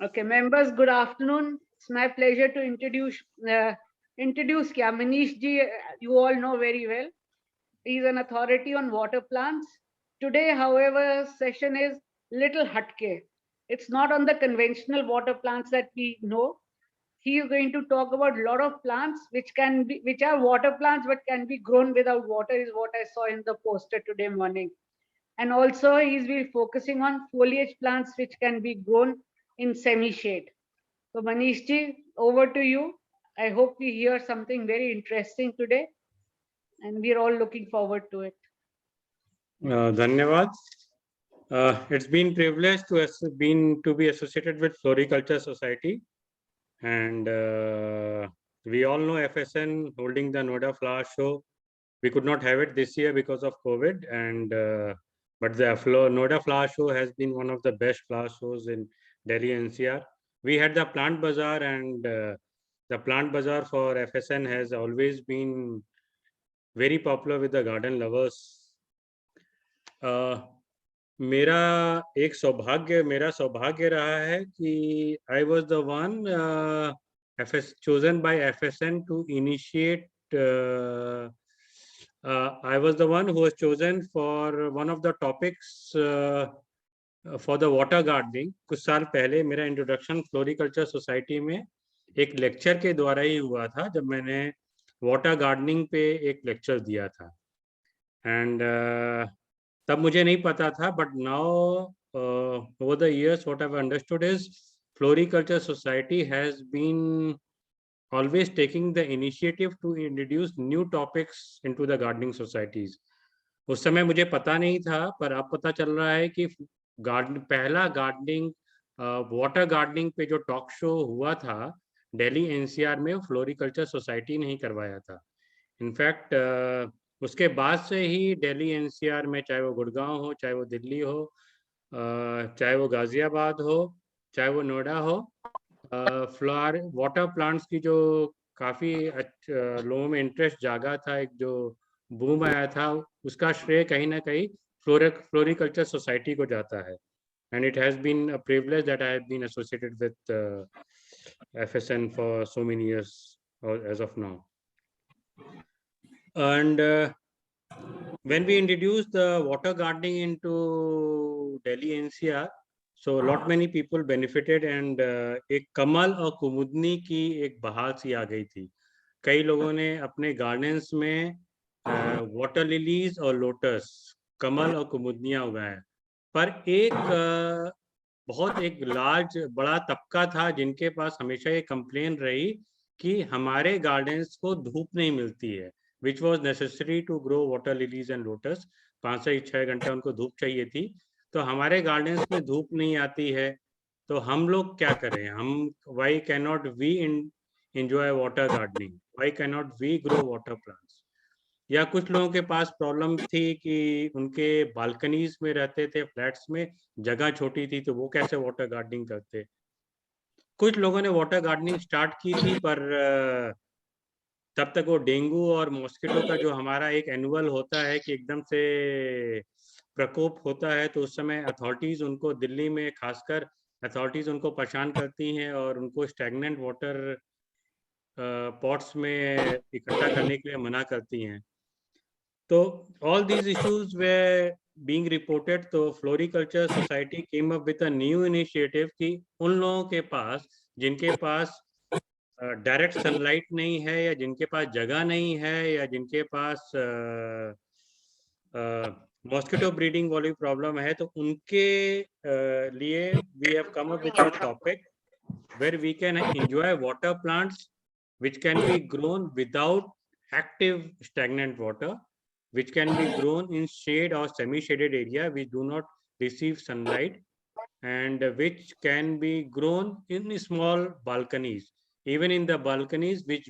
Okay, members, good afternoon. It's my pleasure to introduce Kya Manish ji. You all know very well. He is an authority on water plants. Today, however, session is little hatke. It's not on the conventional water plants that we know. He is going to talk about a lot of plants which are water plants but can be grown without water, is what I saw in the poster today morning. And also he's be focusing on foliage plants which can be grown in semi shade. So Manish ji, over to you. I hope we hear something very interesting today, and we're all looking forward to it. धन्यवाद. It's been privileged to be associated with Floriculture Society, and we all know FSN holding the Noida Flower Show. We could not have it this year because of COVID, and but the Noida Flower Show has been one of the best flower shows in Delhi NCR. We had the Plant Bazaar, and the Plant Bazaar for FSN has always been very popular with the garden lovers. मेरा सौभाग्य रहा है कि I was the one chosen by FSN to initiate. I was the one who was chosen for one of the topics for the water gardening. कुछ साल पहले मेरा introduction floriculture society में एक लेक्चर के द्वारा ही हुआ था, जब मैंने वाटर गार्डनिंग पे एक लेक्चर दिया था. एंड तब मुझे नहीं पता था, but now over the years what I've understood is Floriculture Society has been always taking the initiative to introduce new topics into the gardening societies. उस समय मुझे पता नहीं था, पर अब पता चल रहा है कि पहला गार्डनिंग वाटर गार्डनिंग पे जो टॉक शो हुआ था दिल्ली एनसीआर में, फ्लोरिकल्चर सोसाइटी ने ही करवाया था. इनफैक्ट उसके बाद से ही दिल्ली एनसीआर में, चाहे वो गुड़गांव हो, चाहे वो दिल्ली हो, चाहे वो गाजियाबाद हो, चाहे वो नोएडा हो, फ्लावर वाटर प्लांट्स की जो काफ़ी लोगों में इंटरेस्ट जागा था, एक जो बूम आया था, उसका श्रेय कहीं ना कहीं फ्लोरिकल्चर सोसाइटी को जाता है. And it has been a privilege that I have been associated with FSN for so many years as of now. And when we introduced the water gardening into Delhi NCR, so lot many people benefited, and एक कमल और कुमुदनी की एक बहार सी आ गई थी. कई लोगों ने अपने गार्डन्स में वाटर लिलीज और लोटस, कमल और कुमुदनियां उगाए. पर एक बहुत एक बड़ा तबका था जिनके पास हमेशा ये कंप्लेन रही कि हमारे गार्डन्स को धूप नहीं मिलती है, which was necessary to grow water lilies and lotus. 5 से 6 घंटे उनको धूप चाहिए थी. तो हमारे गार्डन्स में धूप नहीं आती है, तो हम लोग क्या करें? why cannot we enjoy water gardening? Why cannot we grow water plants? या कुछ लोगों के पास प्रॉब्लम थी कि उनके बालकनीज में रहते थे, फ्लैट्स में जगह छोटी थी, तो वो कैसे वाटर गार्डनिंग करते. कुछ लोगों ने वाटर गार्डनिंग स्टार्ट की थी, पर तब तक वो डेंगू और मॉस्किटो का जो हमारा एक एनुअल होता है कि एकदम से प्रकोप होता है, तो उस समय अथॉरिटीज़ उनको, दिल्ली में खासकर अथॉरिटीज़ उनको परेशान करती हैं और उनको स्टैग्नेंट वाटर पॉट्स में इकट्ठा करने के लिए मना करती हैं. तो all these issues were being reported, तो floriculture society came up with a new initiative कि उन लोगों के पास जिनके पास डायरेक्ट सनलाइट नहीं है, या जिनके पास जगह नहीं है, या जिनके पास मॉस्किटो ब्रीडिंग वाली प्रॉब्लम है, तो उनके लिए we have come up with a topic where we can enjoy water plants which can be grown without active stagnant water, which can be grown in shade or semi-shaded area which do not receive sunlight, and which can be grown in small balconies, even in the balconies which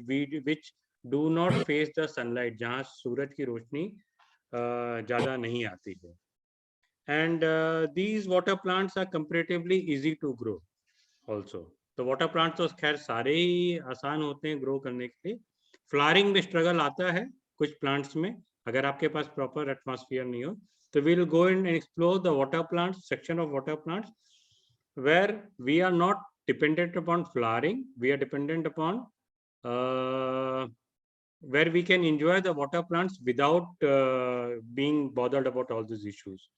do not face the sunlight, जहाँ सूरज की रोशनी ज़्यादा नहीं आती है. And these water plants are comparatively easy to grow also. तो water plant तो खैर सारे ही आसान होते हैं ग्रो करने के लिए. फ्लावरिंग में स्ट्रगल आता है कुछ प्लांट्स में, अगर आपके पास प्रॉपर एटमॉस्फेयर नहीं हो. तो we will go in and explore the water plants, section of water plants, where we are not dependent upon flowering. We are dependent upon where we can enjoy the water plants without being bothered about all these issues.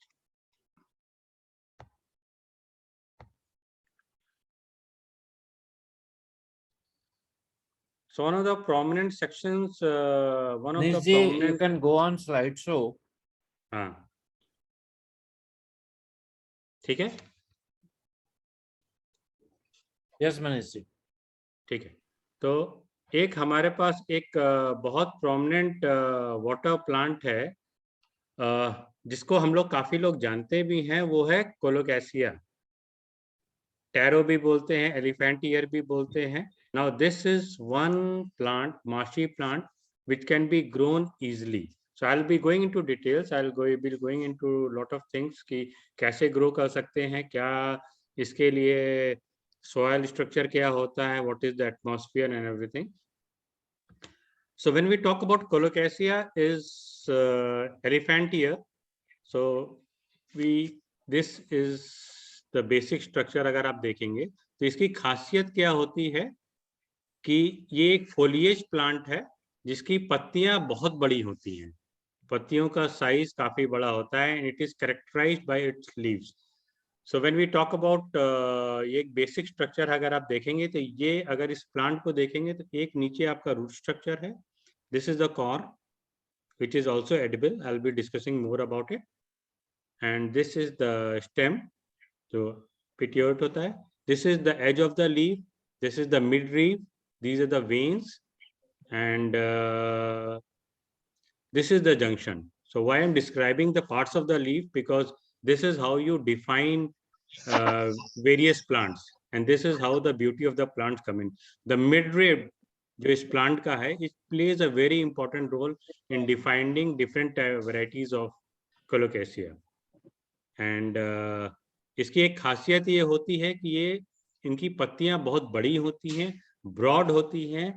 So one of the prominent sections, You can go on slideshow. हाँ, ठीक है, Yes, Manish ji. ठीक है. तो एक हमारे पास एक बहुत प्रोमिनेंट वाटर प्लांट है जिसको हम लोग काफी लोग जानते भी हैं, वो है कोलोकैसिया. टैरो भी बोलते हैं, एलिफेंट ईयर भी बोलते हैं. Now this is one plant, माशी plant, which can be grown easily. So I'll be going into details. Be going into lot of things कि कैसे grow कर सकते हैं, क्या इसके लिए soil structure क्या होता है, what is the atmosphere and everything. So when we talk about Colocasia is elephant ear. So this is the basic structure. अगर आप देखेंगे तो इसकी खासियत क्या होती है कि ये एक foliage plant है जिसकी पत्तियां बहुत बड़ी होती हैं. पत्तियों का साइज काफी बड़ा होता है and it is characterized by its leaves. So when we talk about ये एक बेसिक स्ट्रक्चर अगर आप देखेंगे तो ये अगर इस प्लांट को देखेंगे तो एक नीचे आपका रूट स्ट्रक्चर है. This is the corn which is also edible. I'll be discussing more about it. And this is the stem, जो petiole होता है. This is the edge of the leaf. This is the midleaf. These are the veins. And this is the junction. So why I'm describing the parts of the leaf, because this is how you define various plants, and this is how the beauty of the plants come in. The midrib जो इस plant का है, it plays a very important role in defining different varieties of Colocasia. And इसकी एक खासियत ये होती है कि ये इनकी पत्तियां बहुत बड़ी होती हैं, ब्रॉड होती हैं,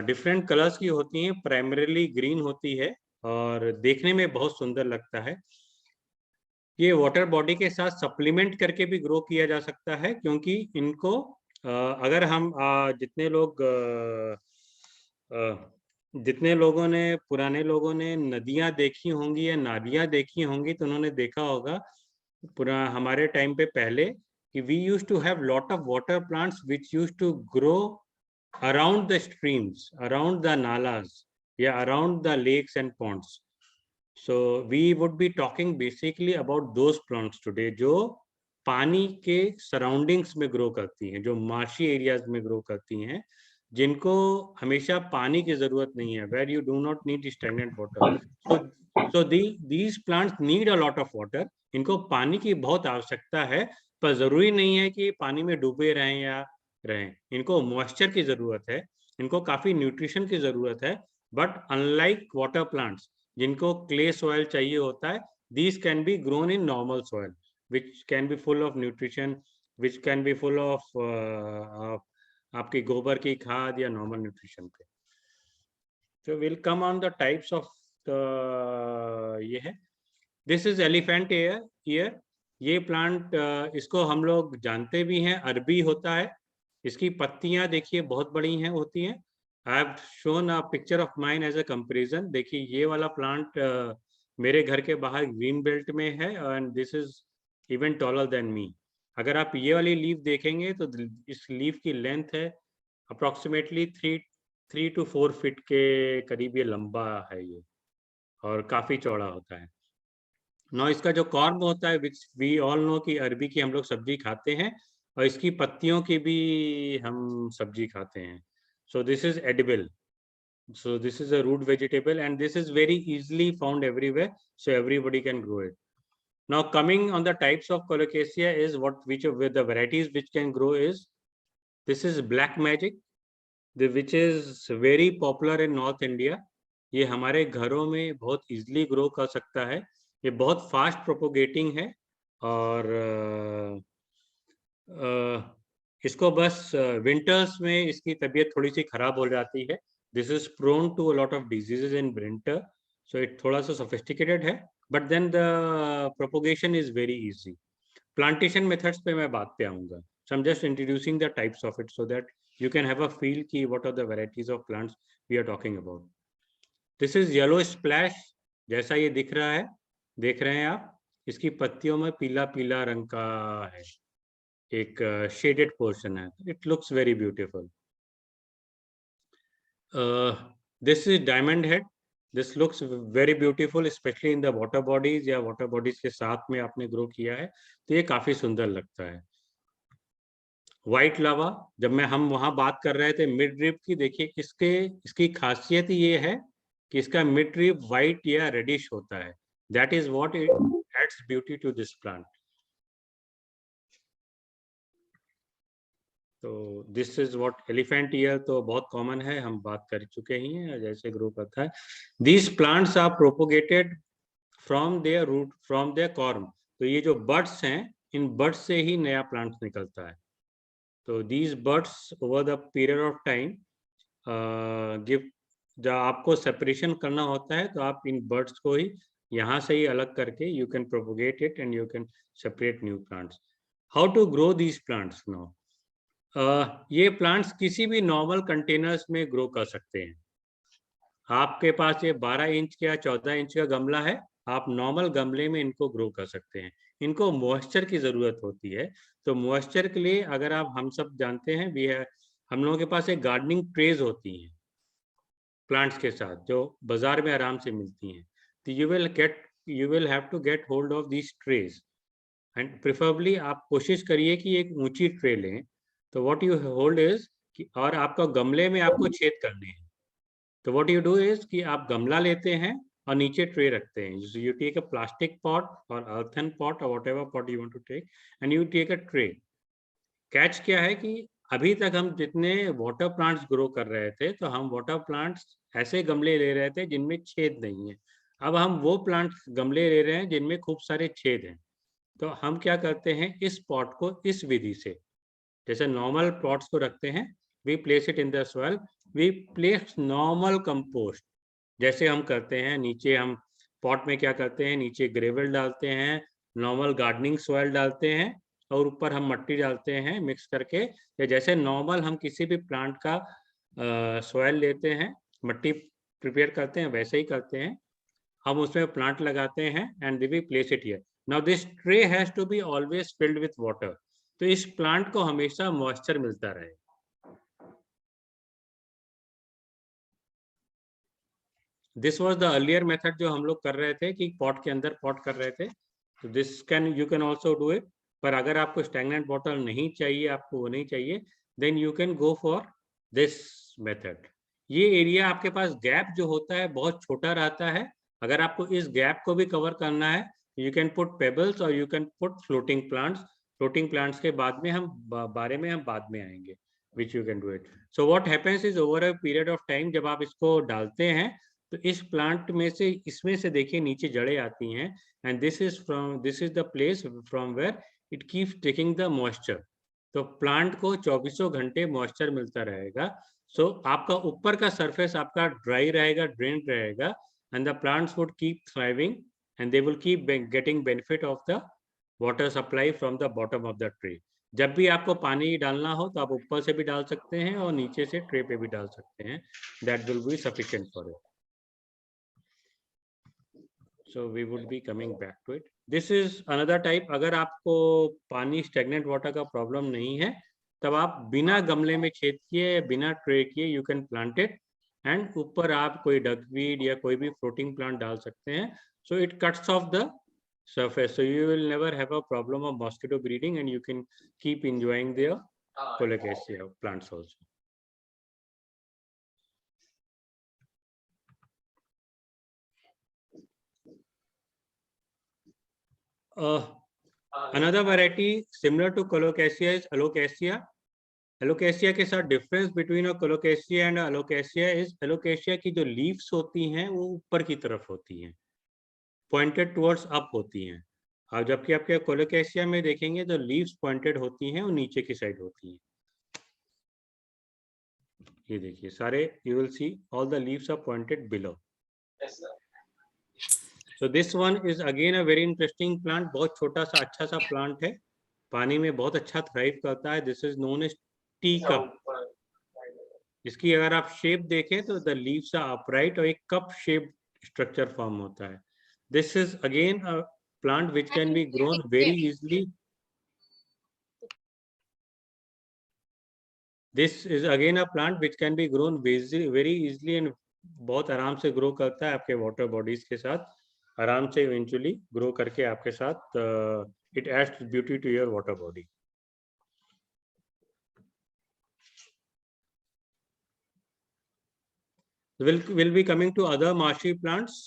डिफरेंट कलर्स की होती हैं, प्राइमरीली ग्रीन होती है और देखने में बहुत सुंदर लगता है. ये वाटर बॉडी के साथ सप्लीमेंट करके भी ग्रो किया जा सकता है, क्योंकि इनको अगर हम जितने लोगों ने पुराने लोगों ने नदियां देखी होंगी या नालियां देखी होंगी तो उन्होंने देखा होगा पूरा हमारे टाइम पे पहले कि we used to have lot of water plants which used to grow around the streams, around the nalas, around the lakes and ponds. So we would be talking basically about those plants today जो पानी के surroundings में grow करती हैं, जो marshy areas में grow करती हैं, जिनको हमेशा पानी की जरूरत नहीं है, where you do not need stagnant water. So these plants need a lot of water. इनको पानी की बहुत आवश्यकता है, पर जरूरी नहीं है कि पानी में डूबे रहें या रहें. इनको मॉइस्चर की जरूरत है, इनको काफी न्यूट्रिशन की जरूरत है. बट अनलाइक वाटर प्लांट्स जिनको क्ले सॉइल चाहिए होता है, these can be grown in normal soil which can be full of nutrition, which can be full of आपकी गोबर की खाद या नॉर्मल न्यूट्रिशन पे. So we'll come on the types of ये है. This is elephant ear. ये plant इसको हम लोग जानते भी हैं, अरबी होता है. इसकी पत्तियां देखिए बहुत बड़ी हैं होती हैं. I have shown a picture of mine as a comparison. देखिए ये वाला प्लांट मेरे घर के बाहर ग्रीन बेल्ट में है and this is even taller than me. अगर आप ये वाली लीफ देखेंगे तो इस लीफ की लेंथ है अप्रोक्सीमेटली 3 to 4 फीट के करीब ये लंबा है ये, और काफी चौड़ा होता है. नौ इसका जो कॉर्म होता है विच वी ऑल नो कि अरबी की हम लोग सब्जी खाते हैं और इसकी पत्तियों की भी हम सब्जी खाते हैं. So this is edible. So this is a root vegetable and this is very easily found everywhere. So everybody can grow it. Now coming on the types of Colocasia is with the varieties which can grow is, this is black magic, which is very popular in North India. ये हमारे घरों में बहुत easily grow कर सकता है. ये बहुत फास्ट प्रोपोगेटिंग है और इसको बस विंटर्स में इसकी तबीयत थोड़ी सी खराब हो जाती है. This is prone to a lot of diseases in winter. So it थोड़ा सा सोफिस्टिकेटेड है, but then the propagation is very easy. Plantation methods पे मैं बात पे आऊंगा. So I'm just introducing the types of it so that you can have a feel ki what are the varieties of plants we are talking about. This is yellow splash. जैसा ये दिख रहा है, देख रहे हैं आप, इसकी पत्तियों में पीला पीला रंग का है, एक शेडेड पोर्शन है. It looks very beautiful. This is diamond head. This looks very beautiful, especially in the water bodies या water bodies के साथ में आपने ग्रो किया है तो ये काफी सुंदर लगता है. व्हाइट लावा, जब हम वहां बात कर रहे थे मिड ड्रिप की, देखिए इसकी खासियत ये है कि इसका मिड ड्रिप व्हाइट या रेडिश होता है. That is what it adds beauty to this plant. तो this is what elephant ear तो बहुत कॉमन है, हम बात कर चुके ही हैं जैसे ग्रो करता है. These plants are propagated from their root, from their corm. तो ये जो बड्स हैं, इन बड्स से ही नया प्लांट निकलता है. तो these buds over the period of time give, जब आपको सेपरेशन करना होता है तो आप इन बर्ड्स को ही यहाँ से ही अलग करके you can propagate it and you can separate new plants. How to grow these plants now? ये प्लांट्स किसी भी नॉर्मल कंटेनर्स में ग्रो कर सकते हैं. आपके पास ये 12 इंच या 14 इंच का गमला है, आप नॉर्मल गमले में इनको ग्रो कर सकते हैं. इनको मॉइस्चर की जरूरत होती है. तो मॉइस्चर के लिए अगर हम सब जानते हैं भी है, हम लोगों के पास एक गार्डनिंग ट्रेज होती हैं प्लांट्स के साथ जो बाजार में आराम से मिलती हैं. तो you will have to get hold of these trays and preferably आप कोशिश करिए कि एक ऊंची ट्रे लें. तो what you hold is कि, और आपका गमले में आपको छेद करने हैं. तो what you do is कि आप गमला लेते हैं और नीचे ट्रे रखते हैं. So you take a plastic pot or earthen pot or whatever pot you want to take and you take a tray. Catch क्या है कि अभी तक हम जितने वाटर प्लांट्स ग्रो कर रहे थे तो हम वाटर प्लांट्स ऐसे गमले ले रहे थे जिनमें छेद नहीं है. अब हम वो प्लांट्स गमले ले रहे हैं जिनमें खूब सारे छेद हैं. तो हम क्या करते हैं, इस पॉट को इस विधि से, जैसे नॉर्मल पॉट्स को रखते हैं, we place it in the soil, we place normal compost जैसे हम करते हैं. नीचे हम पॉट में क्या करते हैं, नीचे ग्रेवल डालते हैं, नॉर्मल गार्डनिंग सॉइल डालते हैं और ऊपर हम मिट्टी डालते हैं मिक्स करके, या जैसे नॉर्मल हम किसी भी प्लांट का सॉइल लेते हैं, मिट्टी प्रिपेयर करते हैं, वैसे ही करते हैं. हम उसमें प्लांट लगाते हैं and we place it here. Now this tray has to be always filled with water. तो इस प्लांट को हमेशा मॉइस्चर मिलता रहे. This was the earlier method जो हम लोग कर रहे थे कि पॉट के अंदर पॉट कर रहे थे. तो this you can also do it. पर अगर आपको स्टैग्नेंट वाटर नहीं चाहिए, आपको वो नहीं चाहिए, then you can go for this method. ये एरिया आपके पास गैप जो होता है बहुत छोटा रहता है. अगर आपको इस गैप को भी कवर करना है, यू कैन पुट पेबल्स और you can put floating plants. Floating plants के बाद में हम बारे में हम बाद में आएंगे, विच you can do it. So what happens is over a period of time, जब आप इसको डालते हैं तो इस प्लांट में से, इसमें से देखिए नीचे जड़ें आती हैं, and this is the place from where it keeps taking the moisture. तो प्लांट को 24 घंटे मॉइस्चर मिलता रहेगा. सो आपका ऊपर का सरफेस आपका ड्राई रहेगा, ड्रेन रहेगा, and the plants would keep thriving and they will keep getting benefit of the water supply from the bottom of the tray. जब भी आपको पानी डालना हो तो आप ऊपर से भी डाल सकते हैं और नीचे से ट्रे पे भी डाल सकते हैं. That will be sufficient for it. So we would be coming back to it. This is another type. अगर आपको पानी स्टेगनेंट वाटर का प्रॉब्लम नहीं है, तब आप बिना गमले में छेद किए, बिना ट्रे किए, you can plant it, and ऊपर आप कोई डकवीड या कोई भी फ्लोटिंग प्लांट डाल सकते हैं. So it cuts of the surface, so you will never have a problem of mosquito breeding and you can keep enjoying their colocasia plants also. Another variety similar to colocasia is alocasia. Alocasia के साथ difference between a colocasia and alocasia is alocasia की जो leaves होती हैं वो ऊपर की तरफ होती हैं, pointed towards up होती हैं, और जबकि आपके colocasia में देखेंगे तो leaves pointed होती हैं और नीचे की साइड होती हैं. ये देखिए सारे, you will see all the leaves are pointed below. Yes, sir. So this one is again a very interesting plant. बहुत छोटा सा अच्छा सा plant है. पानी में बहुत अच्छा थ्राइव करता है। This is known as tea cup. इसकी अगर आप शेप देखें तो द लीव्स आर अपराइट और एक कप शेप स्ट्रक्चर फॉर्म होता है। This is again a plant which can B grown very easily. This is again a plant which can be grown very easily and बहुत आराम से grow करता है आपके वाटर बॉडीज के साथ, आराम से इवेंचुअली ग्रो करके आपके साथ it adds beauty to your water body. Will be coming to other marshy plants.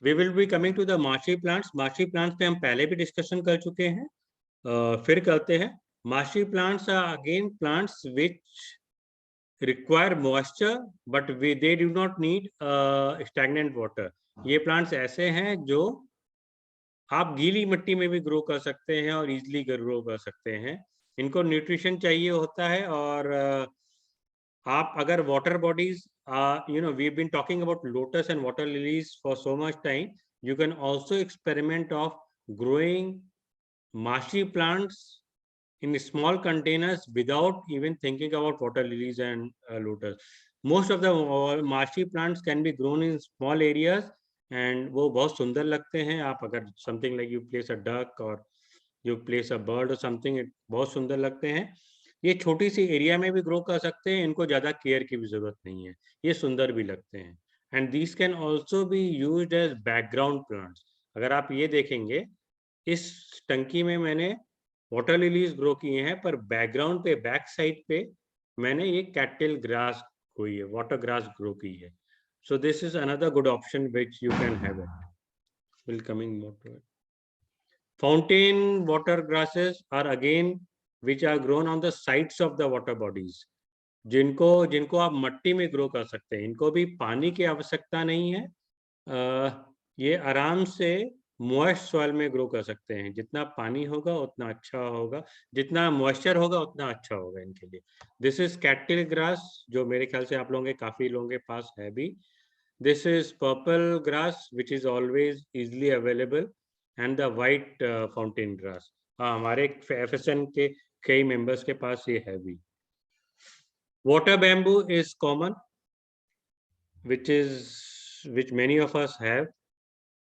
We will be coming to the marshy plants. Marshy plants पे हम पहले भी डिस्कशन कर चुके हैं, फिर करते हैं। Marshy plants are again plants which require moisture but they do not need stagnant water. ये plants ऐसे हैं जो आप गीली मिट्टी में भी ग्रो कर सकते हैं और इजीली ग्रो कर सकते हैं। इनको न्यूट्रिशन चाहिए होता है और आप अगर water bodies we've been talking about lotus and water lilies for so much time. You can also experiment of growing marshy plants in small containers without even thinking about water lilies and lotus. Most of the marshy plants can be grown in small areas and वो बहुत सुंदर लगते हैं। आप अगर something like you place a duck or you place a bird or something, बहुत सुंदर लगते हैं। ये छोटी सी एरिया में भी ग्रो कर सकते हैं, इनको ज़्यादा केयर की भी ज़रूरत नहीं है, ये सुंदर भी लगते हैं। And these can also be used as background plants. अगर आप ये देखेंगे, इस टंकी में मैंने वाटर लिलीज ग्रो किए हैं, पर बैकग्राउंड पे बैक साइड पे मैंने ये कैटल ग्रास हुई है, वाटर ग्रास ग्रो की है। So this is another good option which you can have it. Will coming more to it. Fountain water grasses are again which are grown on the sides of the water bodies. जिनको आप मट्टी में grow कर सकते हैं। इनको भी पानी की आवश्यकता नहीं है, ये आराम से मॉइस्ट सॉइल में ग्रो कर सकते हैं। जितना पानी होगा उतना अच्छा होगा, जितना मॉइस्चर होगा उतना अच्छा होगा इनके लिए। दिस इज कैटल ग्रास, जो मेरे ख्याल से आप लोगों के काफी लोगों के पास है भी। This is purple grass which is always easily available and the white fountain grass. हाँ, हमारे FSN के कई मेंबर्स के पास ये है भी। Water bamboo is common which many of us have.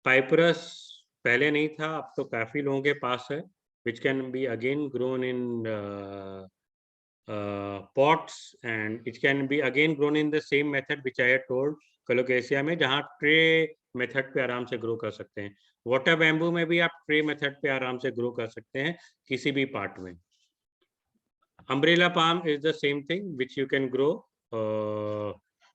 पाइपरस पहले नहीं था, अब तो काफी लोगों के पास है, which can be again grown in pots and it can be again grown in the same method which I had told, colocasia में, जहाँ ट्रे मेथड पे आराम से ग्रो कर सकते हैं। वाटर बैम्बू में भी आप ट्रे मेथड पे आराम से ग्रो कर सकते हैं किसी भी पार्ट में। Umbrella palm is the same thing which you can grow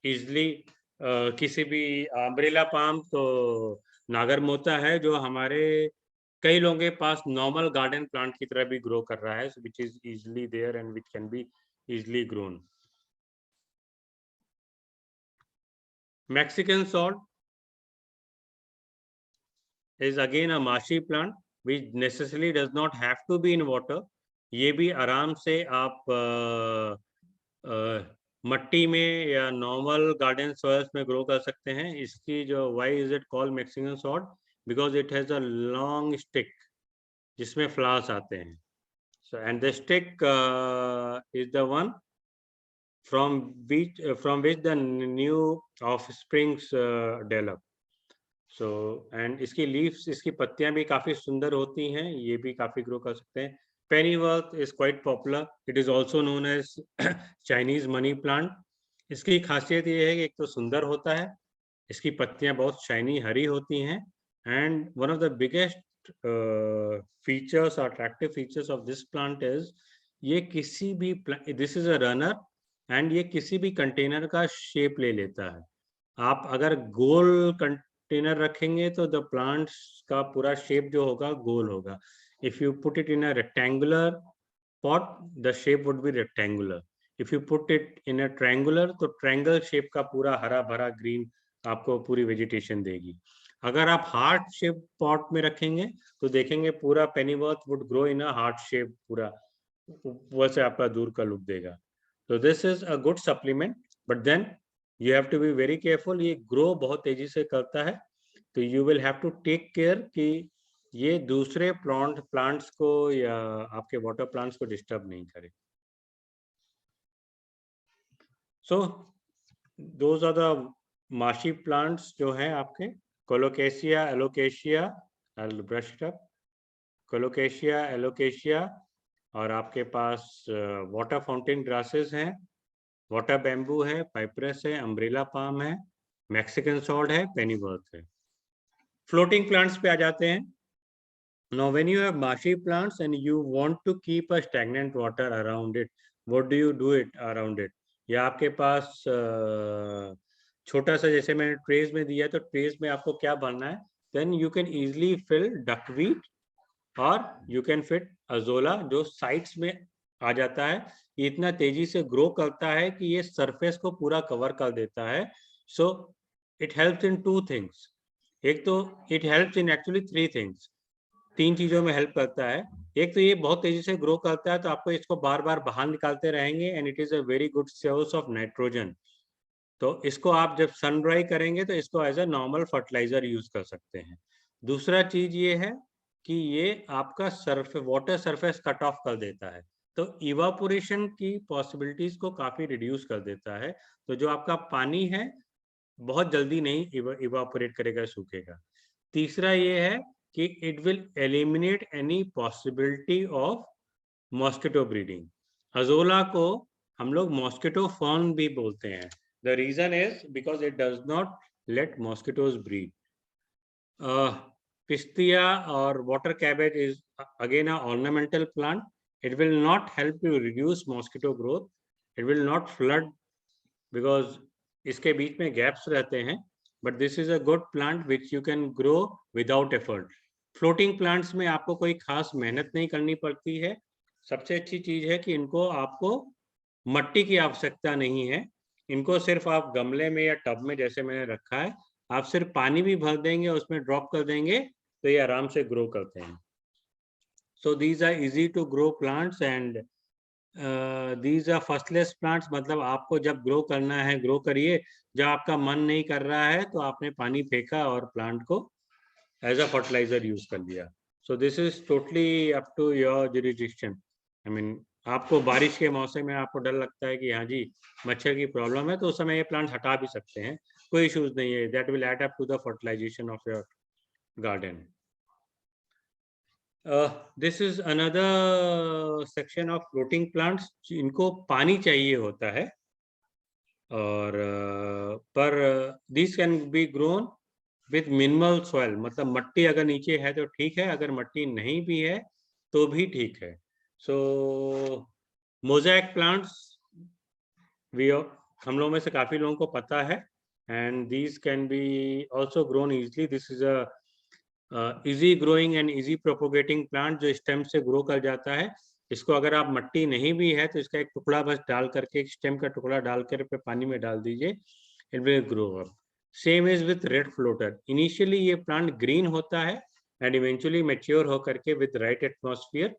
easily किसी भी। अम्ब्रेला पाम तो नागरमोता है, जो हमारे कई लोगों के पास नॉर्मल गार्डन प्लांट की तरह भी ग्रो कर रहा है, which is easily there and which can be easily grown. Mexican salt is again a marshy plant which necessarily does not have to be in water. ये भी आराम से आप मट्टी में या नॉर्मल गार्डन सॉइल्स में ग्रो कर सकते हैं। इसकी जो why is it called Mexican salt? Because it has a long stick जिसमें फ्लावर्स आते हैं। So and the stick is the one from which the new offsprings develop. So and इसकी लीव्स, इसकी पत्तियां भी काफी सुंदर होती हैं, ये भी काफी ग्रो कर सकते हैं। Pennywort is quite popular, it is also known as Chinese money plant. इसकी खासियत ये है कि एक तो सुंदर होता है, इसकी पत्तियां बहुत शाइनी हरी होती हैं, and one of the biggest features, attractive features of this plant is ये किसी भी, this is a runner and ये किसी भी कंटेनर का शेप ले लेता है। आप अगर गोल कंटेनर रखेंगे तो द प्लांट्स का पूरा शेप जो होगा गोल होगा। If you put it in a rectangular pot the shape would be rectangular. If you put it in a triangular तो ट्रायंगल शेप का पूरा हरा भरा ग्रीन आपको पूरी वेजिटेशन देगी। अगर आप हार्ट शेप पॉट में रखेंगे तो देखेंगे पूरा pennywort would grow in a heart shape, पूरा ऊपर से आपका दूर का लुक देगा। So this is a good supplement, but then you have to be very careful. ये ग्रो बहुत तेजी से करता है, तो you will have to take care कि ये दूसरे प्लांट्स को या आपके वाटर प्लांट्स को डिस्टर्ब नहीं करे। सो दोज आर द माशी प्लांट्स जो हैं आपके, colocasia, alocasia, I brush it up, colocasia, alocasia, और आपके पास वाटर फाउंटेन ग्रासेस हैं, वाटर बैम्बू है, पाइपरस है, अम्ब्रेला पाम है, मैक्सिकन सॉल्ट है, पेनीवर्थ है। फ्लोटिंग प्लांट्स पे आ जाते हैं। Now when you have marshy plants and you want to keep a stagnant water around it, what do you do it around it? या आपके पास छोटा सा, जैसे मैंने ट्रेज में दिया, तो ट्रेज में आपको क्या भरना है, then you can easily fill duckweed और you can fit azolla, जो साइड्स में आ जाता है। ये इतना तेजी से ग्रो करता है कि ये सरफेस को पूरा कवर कर देता है। So it helps in two things. एक तो it helps in actually three things, तीन चीजों में हेल्प करता है। एक तो ये बहुत तेजी से ग्रो करता है, तो आपको इसको बार बार बाहर निकालते रहेंगे, and it is a very good source of nitrogen. तो इसको आप जब सन ड्राई करेंगे तो इसको as a normal fertiliser use कर सकते हैं। दूसरा चीज ये है कि ये आपका वाटर सरफेस कट ऑफ कर देता है, तो इवापोरेशन की पॉसिबिलिटीज को काफी रिड्यूस कर देता है। तो जो आपका पानी है बहुत जल्दी नहीं इवापोरेट करेगा, सूखेगा। तीसरा ये है कि it will eliminate any possibility of mosquito breeding. Azolla को हम लोग मॉस्किटो फॉर्न भी बोलते हैं। The reason is because it does not let mosquitoes breed. Pistia और water cabbage is again a ornamental plant. It will not help you reduce mosquito growth. It will not flood because इसके बीच में gaps रहते हैं. But this is a good plant which you can grow without effort. Floating plants में आपको कोई खास मेहनत नहीं करनी पड़ती है. सबसे अच्छी चीज है कि इनको आपको मट्टी की आवश्यकता नहीं है. इनको सिर्फ आप गमले में या टब में जैसे मैंने रखा है, आप सिर्फ पानी भी भर देंगे, उसमें ड्रॉप कर देंगे, तो ये आराम से ग्रो करते हैं. So these are easy to grow plants and these are fussless plants. मतलब आपको जब ग्रो करना है ग्रो करिए, जब आपका मन नहीं कर रहा है तो आपने पानी फेंका और प्लांट को एज अ फर्टिलाइजर यूज कर लिया. So this is totally up to your jurisdiction. I mean, आपको बारिश के मौसम में आपको डर लगता है कि हाँ जी मच्छर की प्रॉब्लम है, तो उस समय ये प्लांट हटा भी सकते हैं, कोई इश्यूज नहीं है. That will add up to the fertilization of your garden. This is another section of floating plants. इनको पानी चाहिए होता है, और पर these can be grown with minimal soil. मतलब मट्टी अगर नीचे है तो ठीक है, अगर मट्टी नहीं भी है तो भी ठीक है. So mosaic plants हम लोगों में से काफी लोगों को पता है, and these can be also grown easily. This is a easy growing and easy propagating plant जो स्टेम से ग्रो कर जाता है. इसको अगर आप मट्टी नहीं भी है तो इसका एक टुकड़ा बस डाल करके, एक स्टेम का टुकड़ा डाल कर पानी में डाल दीजिए, it will grow up. Same is with red floater. Initially ये प्लांट ग्रीन होता है एंड इवेंचुअली मैच्योर होकर के with right atmosphere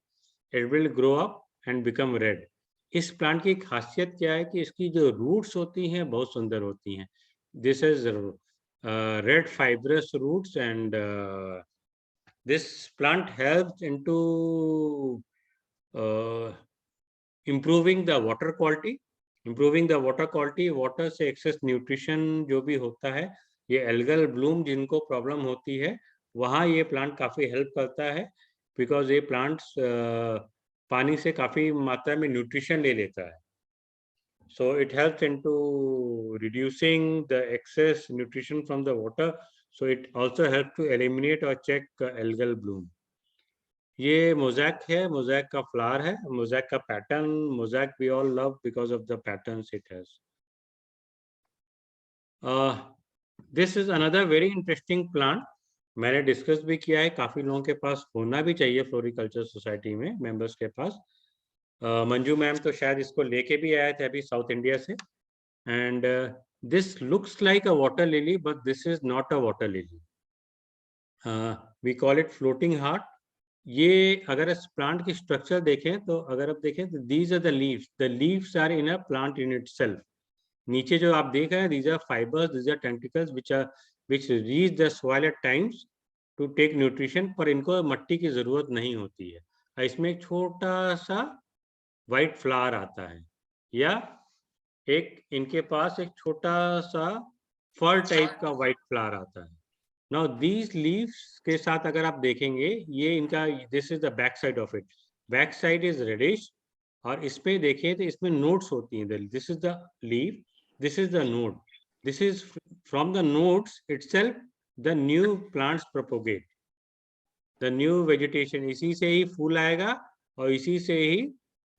it will grow up and become red. इस प्लांट की खासियत क्या है कि इसकी जो रूट्स होती हैं बहुत सुंदर होती हैं. This is red fibrous roots, and this plant helps into improving the water quality. Water से एक्सेस न्यूट्रिशन जो भी होता है, ये एल्गल ब्लूम जिनको प्रॉब्लम होती है वहाँ ये प्लांट काफी हेल्प करता है, बिकॉज ये प्लांट्स पानी से काफी मात्रा में न्यूट्रिशन ले लेता है. So it helps into reducing the excess nutrition from the water. So it also helps to eliminate or check algal bloom. ये मोज़ैक है, मोज़ैक का फ्लावर है, मोज़ैक का pattern. Mosaic we all love because of the patterns it has. This is another very interesting plant. मैंने discuss भी किया है, काफी लोगों के पास होना भी चाहिए फ्लोरिकल्चर सोसाइटी में मेंबर्स के पास. मंजू मैम तो शायद इसको लेके भी आए थे अभी साउथ इंडिया से. And this looks like a water lily, but this is not a water lily. We call it floating heart. ये अगर इस प्लांट की स्ट्रक्चर देखें तो अगर आप देखें तो these are the leaves. The leaves are in a plant in itself. नीचे जो आप देख रहे हैं, these are fibers, these are tentacles which reach the soil at times to take nutrition, पर इनको मट्टी की जरूरत नहीं होती है। इसमें एक छोटा सा व्हाइट फ्लावर आता है, या एक इनके पास एक छोटा सा फल टाइप का व्हाइट फ्लावर आता है। नाउ दीज लीव्स के साथ अगर आप देखेंगे, ये इनका, this is the back side of it, back side is reddish, और इसमें देखिए तो इसमें नोड्स होती हैं। This is the leaf, this is the node, this is from the nodes itself the new plants propagate, the new vegetation, इसी से ही फूल आएगा और इसी से ही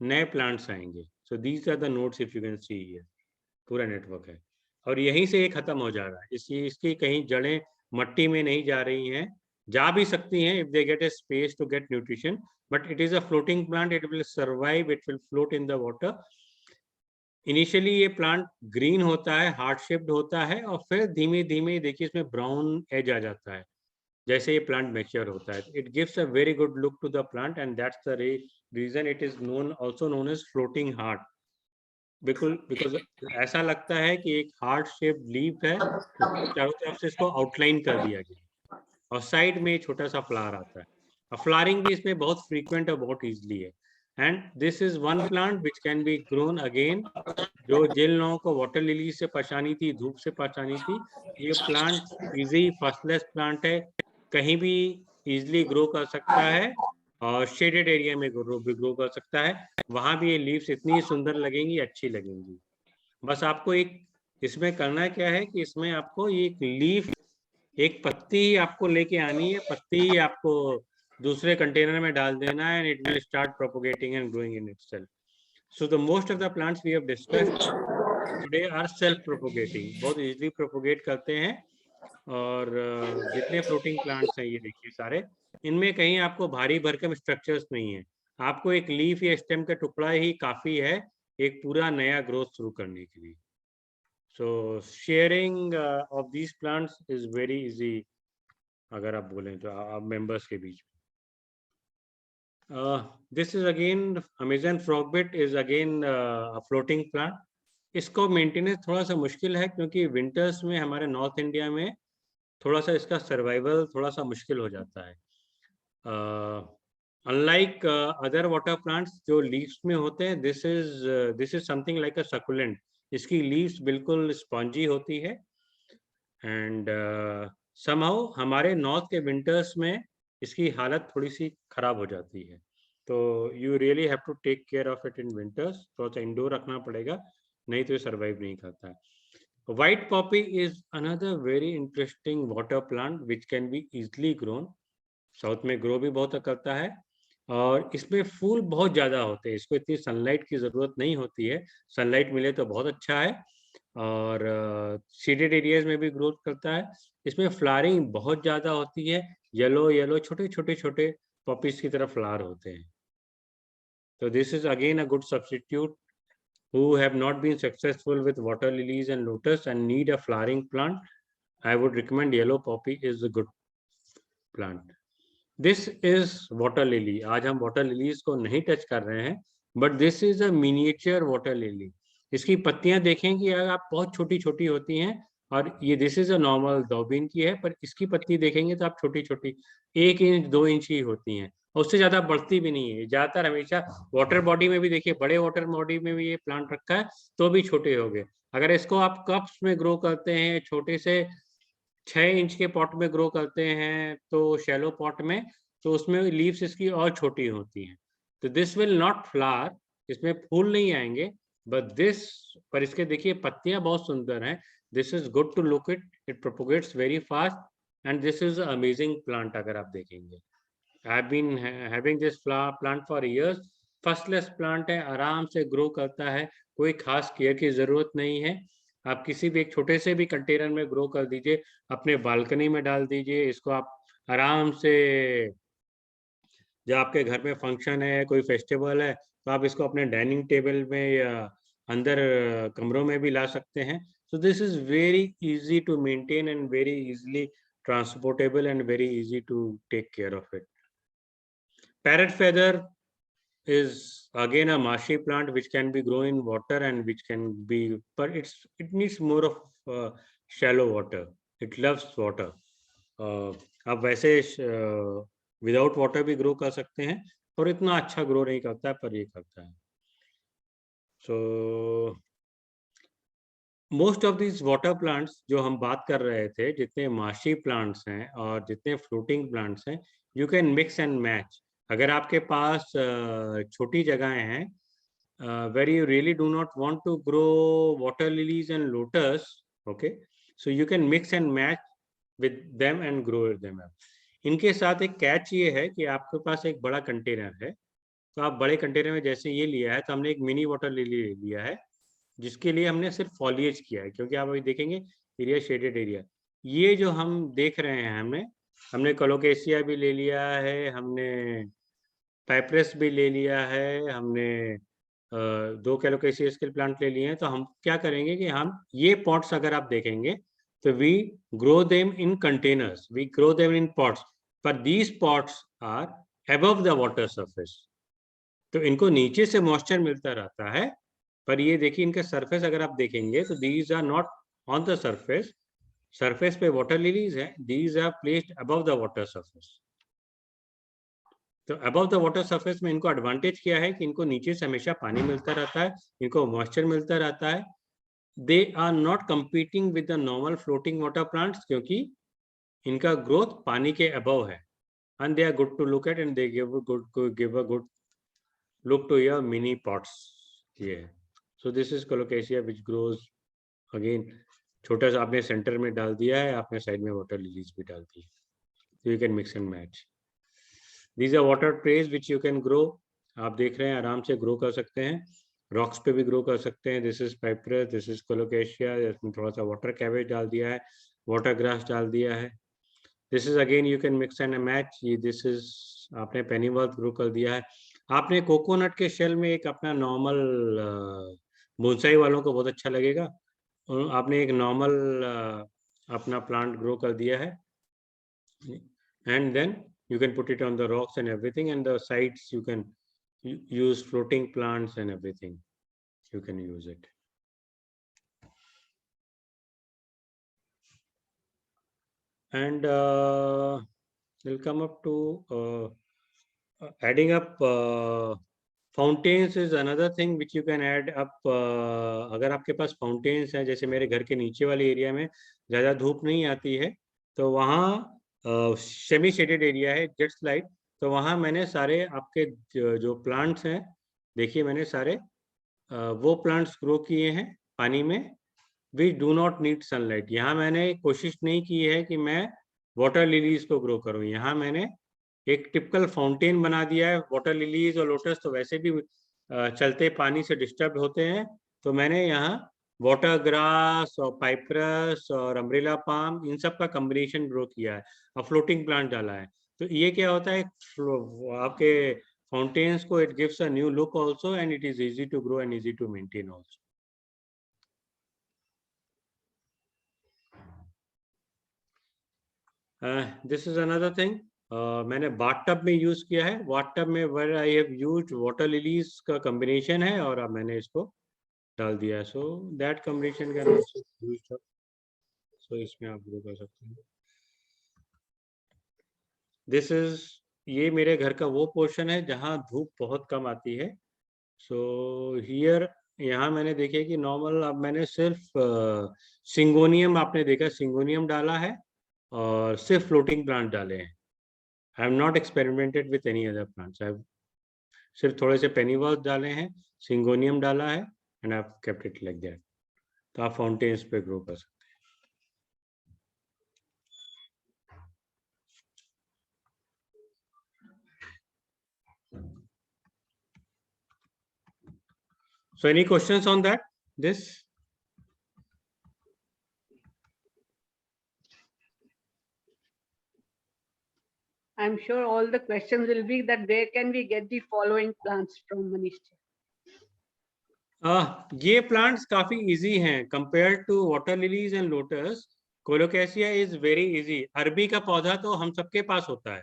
नए प्लांट्स आएंगे। So these are the nodes, if you can see here, पूरा network है, और यहीं से ये खत्म हो जा रहा है। इसकी कहीं जड़ें मट्टी में नहीं जा रही हैं, जा भी सकती हैं if they get a space to get nutrition, but it is a floating plant, it will survive, it will float in the water. Initially ये प्लांट ग्रीन होता है, हार्ट शेप्ड होता है, और फिर धीमे धीमे देखिए इसमें ब्राउन एज आ जाता है जैसे ये प्लांट मैच्योर होता है। It gives a very good look to the plant, and that's the reason it is known, also known as floating heart. बिल्कुल, बिकॉज ऐसा लगता है कि एक हार्ट शेप्ड लीफ है, चारों तरफ से इसको आउटलाइन कर दिया गया, और साइड में छोटा सा फ्लावर आता है, और फ्लावरिंग भी इसमें बहुत फ्रीक्वेंट और बहुत इजीली है। And this is one plant which can B grown again. जो जिन लोगों को वाटर लिली से परेशानी थी, धूप से परेशानी थी, ये प्लांट इजी फर्स्टलेस प्लांट है, कहीं भी इजिली ग्रो कर सकता है, और शेडेड एरिया में ग्रो कर सकता है, वहां भी ये लीव्स इतनी सुंदर लगेंगी, अच्छी लगेंगी। बस आपको एक इसमें करना क्या है कि इसमें आपको एक लीफ, एक पत्ती ही आपको लेके आनी है, पत्ती ही आपको दूसरे कंटेनर में डाल देना है, and it will start propagating and growing in itself. So the most of the plants we have discussed today are self propagating, बहुत इजीली प्रोपोगेट करते हैं। और जितने फ्लोटिंग प्लांट्स हैं ये देखिए सारे, इनमें कहीं आपको भारी भरकम स्ट्रक्चर्स नहीं है, आपको एक लीफ या स्टेम का टुकड़ा ही काफी है एक पूरा नया ग्रोथ शुरू करने के लिए। So sharing of these plants is very easy, अगर आप बोलें तो आप मेंबर्स के बीच में। This is again Amazon frogbit, is again floating plant. इसको मेंटेनेंस थोड़ा सा मुश्किल है, क्योंकि विंटर्स में हमारे नॉर्थ इंडिया में थोड़ा सा इसका सर्वाइवल थोड़ा सा मुश्किल हो जाता है। अनलाइक अदर वाटर प्लांट्स जो लीव्स में होते हैं, this is something like a succulent. इसकी लीव्स बिल्कुल स्पॉन्जी होती है, एंड समहाउ हमारे नॉर्थ के विंटर्स में इसकी हालत थोड़ी सी खराब हो जाती है, तो you really have to take care of it in winters, थोड़ा सा इंडोर रखना पड़ेगा, नहीं तो ये सर्वाइव नहीं करता है। White poppy is another very interesting water plant which can be easily grown. South में ग्रो भी बहुत करता है, और इसमें फूल बहुत ज़्यादा होते हैं, इसको इतनी सनलाइट की ज़रूरत नहीं होती है, सनलाइट मिले तो बहुत अच्छा है, और शेडेड एरियाज में भी ग्रोथ करता है। इसमें फ्लावरिंग बहुत ज़्यादा होती है, येलो येलो छोटे छोटे छोटे पॉपीज की तरह फ्लावर होते हैं। तो this is again a good substitute who have not been successful with water lilies and lotus and need a flowering plant. I would recommend yellow poppy is a good plant. This is water lily. आज हम water lilies को नहीं touch कर रहे हैं, but this is a miniature water lily. इसकी पत्तियां देखेंगे आप, बहुत छोटी छोटी होती हैं, और ये दिस इज अ नॉर्मल दौबीन की है, पर इसकी पत्ती देखेंगे तो आप छोटी छोटी 1 इंच 2 इंच ही होती हैं, और उससे ज्यादा बढ़ती भी नहीं है। ज्यादातर हमेशा वाटर बॉडी में भी देखिए, बड़े वाटर बॉडी में भी ये प्लांट रखा है तो भी छोटे हो गए। अगर इसको आप कप्स में ग्रो करते हैं, छोटे से 6 इंच के पॉट में ग्रो करते हैं, तो शैलो पॉट में, तो उसमें लीव्स इसकी और छोटी होती हैं, तो दिस विल नॉट फ्लावर, इसमें फूल नहीं आएंगे, बट दिस, पर इसके देखिए पत्तियां बहुत सुंदर हैं। This is good to look it, it propagates very fast, and this is amazing plant. अगर आप देखेंगे, I have been having this plant for years, fussless plant है, आराम से ग्रो करता है, कोई खास केयर की जरूरत नहीं है। आप किसी भी एक छोटे से भी कंटेनर में ग्रो कर दीजिए, अपने बालकनी में डाल दीजिए, इसको आप आराम से, जब आपके घर में फंक्शन है, कोई फेस्टिवल है, तो आप इसको अपने डाइनिंग टेबल में या अंदर कमरों में भी ला सकते हैं। So this is very easy to maintain and very easily transportable and very easy to take care of it. Parrot feather is again a marshy plant which can be grown in water and which can be, but it needs more of shallow water. It loves water. आप वैसे without water भी grow कर सकते हैं और इतना अच्छा grow नहीं करता है, पर ये करता है. सो most of this water plants जो हम बात कर रहे थे, जितने मार्शी प्लांट्स हैं और जितने फ्लोटिंग प्लांट्स हैं, you can mix and match. अगर आपके पास छोटी जगहें हैं where you really do not want to grow water lilies and lotus, okay, so you can mix and match with them and grow them up. इनके साथ एक catch ये है कि आपके पास एक बड़ा कंटेनर है, तो आप बड़े कंटेनर में जैसे ये लिया है, तो हमने एक मिनी वाटर लिली लिया है जिसके लिए हमने सिर्फ फॉलिएज किया है, क्योंकि आप अभी देखेंगे एरिया शेडेड एरिया. ये जो हम देख रहे हैं, हमने कोलोकेशिया भी ले लिया है, हमने पाइपरस भी ले लिया है, हमने 2 कोलोकेशिया के प्लांट ले लिए हैं. तो हम क्या करेंगे कि हम ये पॉट्स अगर आप देखेंगे तो we grow them in containers, we grow them in pots, पर these pots are above the water surface. तो इनको नीचे से मॉइस्चर मिलता रहता है, पर ये देखिए इनका सरफेस अगर आप देखेंगे तो these are not on the surface. Surface पे वाटर लिलीज है, these are placed above the water surface. तो अबव द वाटर सरफेस में इनको एडवांटेज क्या है कि इनको नीचे से हमेशा पानी मिलता रहता है, इनको मॉइस्चर मिलता रहता है. They are not competing with the normal floating water plants, क्योंकि इनका ग्रोथ पानी के अबव है. And they are good to look at and they give a good look to your mini pots here. So this is colocasia which grows again, छोटा सा आपने centre में डाल दिया है, आपने साइड में वाटर लिलीज भी डाल दी है. So you can mix and match. These are water trays which you can grow. आप देख रहे हैं आराम से ग्रो कर सकते हैं, रॉक्स पे भी ग्रो कर सकते हैं. This is papyrus, this is colocasia, इसमें थोड़ा सा वाटर कैबेज डाल दिया है, वाटर ग्रास डाल दिया है. This is again you can mix and match. This is आपने पेनीवर्थ ग्रो कर दिया है. आपने कोकोनट के शेल में एक अपना नॉर्मल बोनसाई वालों को बहुत अच्छा लगेगा, आपने एक नॉर्मल अपना प्लांट ग्रो कर दिया है. And then you can put it on the rocks and everything, and the sides you can use floating plants and everything. You can use it. And we'll come up to adding up fountains is another thing which you can add up. अगर आपके पास fountains हैं, जैसे मेरे घर के नीचे वाले area में ज़्यादा धूप नहीं आती है, तो वहाँ सेमी शेडेड एरिया है, जस्ट लाइट. तो वहाँ मैंने सारे आपके जो प्लांट्स हैं, देखिए मैंने सारे वो प्लांट्स ग्रो किए हैं पानी में. We do not need sunlight. यहाँ मैंने कोशिश नहीं की है कि मैं वाटर लिलीज को ग्रो करूँ. यहाँ मैंने एक टिपिकल फाउंटेन बना दिया है. वाटर लिलीज और लोटस तो वैसे भी चलते पानी से डिस्टर्ब होते हैं, तो मैंने यहाँ वाटर ग्रास और पाइपरस और अम्ब्रेला पाम, इन सब का कॉम्बिनेशन ग्रो किया है और फ्लोटिंग प्लांट डाला है. तो ये क्या होता है, आपके फाउंटेन्स को it gives a new look also, and it is easy to grow and easy to maintain also. This is another thing. मैंने बाथटब में यूज किया है. बाथटब में where I have used water lilies का combination है और अब मैंने इसको डाल दिया. So that combination can also used. So इसमें आप ग्रो कर सकते हैं. दिस इज, ये मेरे घर का वो पोर्शन है जहाँ धूप बहुत कम आती है. सो हियर, यहाँ मैंने देखे कि नॉर्मल, अब मैंने सिर्फ सिंगोनियम, आपने देखा सिंगोनियम डाला है और सिर्फ फ्लोटिंग प्लांट डाले हैं. I have not experimented with any other plants. I have सिर्फ थोड़े से पेनीवर्थ डाले हैं, सिंगोनियम डाला है, and I've kept it like that. तो आप फाउंटेन्स पे ग्रो कर सकते हैं. So any questions on that? This? I'm sure all the questions will be that where can we get the following plants from, Manish? ये plants काफी easy हैं compare to water lilies and lotus. Colocasia is very easy. अरबी का पौधा तो हम सबके पास होता है.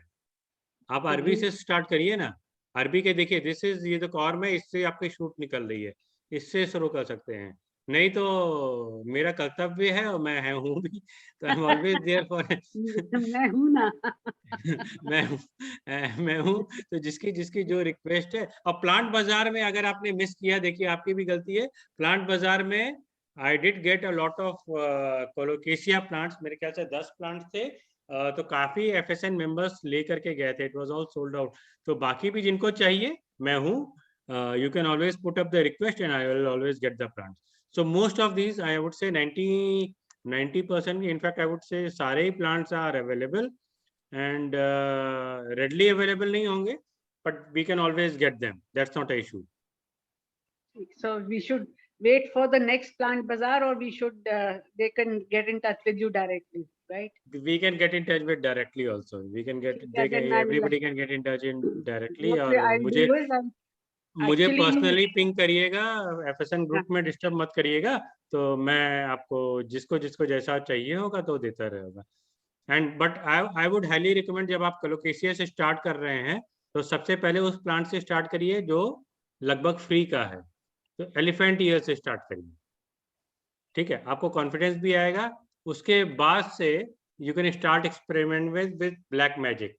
आप अरबी से स्टार्ट करिए ना. अरबी के देखिए, दिस इज, ये जो कॉर्म है, इससे आपकी शूट निकल रही है, इससे शुरू कर सकते हैं। नहीं तो मेरा कर्तव्य है और मैं हूँ भी, तो I am always there for. मैं हूँ ना। मैं हूँ, मैं हूँ। तो जिसकी जिसकी जो रिक्वेस्ट है, और प्लांट बाजार में अगर आपने मिस किया, देखिए आपकी भी गलती है, प्लांट बाजार में I did get a lot of colocasia plants, मेरे ख्याल से 10 प्लांट्स थे, तो काफी एफएसएन मेंबर्स लेकर के गए थे, it was all sold out. तो बाकी भी जिनको चाहिए, मैं हूँ, you can always put up the request and I will always get the plants. So most of these, I would say 90% in fact I would say सारे ही plants are available and readily available नहीं होंगे, but we can always get them, that's not an issue. So we should wait for the next plant bazaar, or we should they can get in touch with you directly, right? We can get in touch with directly also, we can get, they can, everybody can get in touch in directly। What और I'll मुझे do is मुझे actually personally ping करिएगा, एफएसएन group में disturb मत करिएगा, तो मैं आपको जिसको जिसको जैसा चाहिए होगा तो देता रहेगा। And but I would highly recommend, जब आप कोलोकेशिया से स्टार्ट कर रहे हैं तो सबसे पहले उस प्लांट से स्टार्ट करिए जो लगभग फ्री का है, तो एलिफेंट ईयर से स्टार्ट करिए, ठीक है, आपको कॉन्फिडेंस भी आएगा। उसके बाद से you can start experiment with black magic.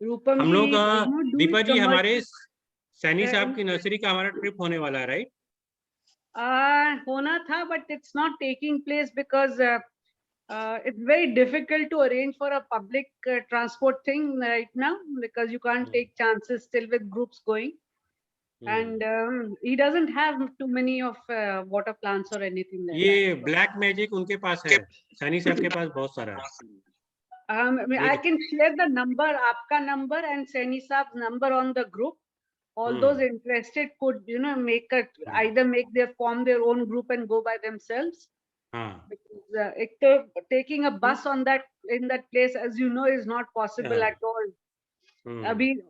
Rupam हम ji, लोग we do not do Deepa it जी, हमारे commercial. सैनी साहब की नर्सरी का हमारा ट्रिप होने वाला है, राइट? होना था, but it's not taking place because it's very difficult to arrange for a public transport thing right now, because you can't take chances still with groups going. And he doesn't have too many of water plants or anything like ये that. Black magic उनके पास है, सैनी साहब के पास बहुत सारा है। I can share the number, aapka number and Saini Saab's number on the group. All those interested could, make either make form their own group and go by themselves. Because, taking a bus on in that place, as you know, is not possible at all.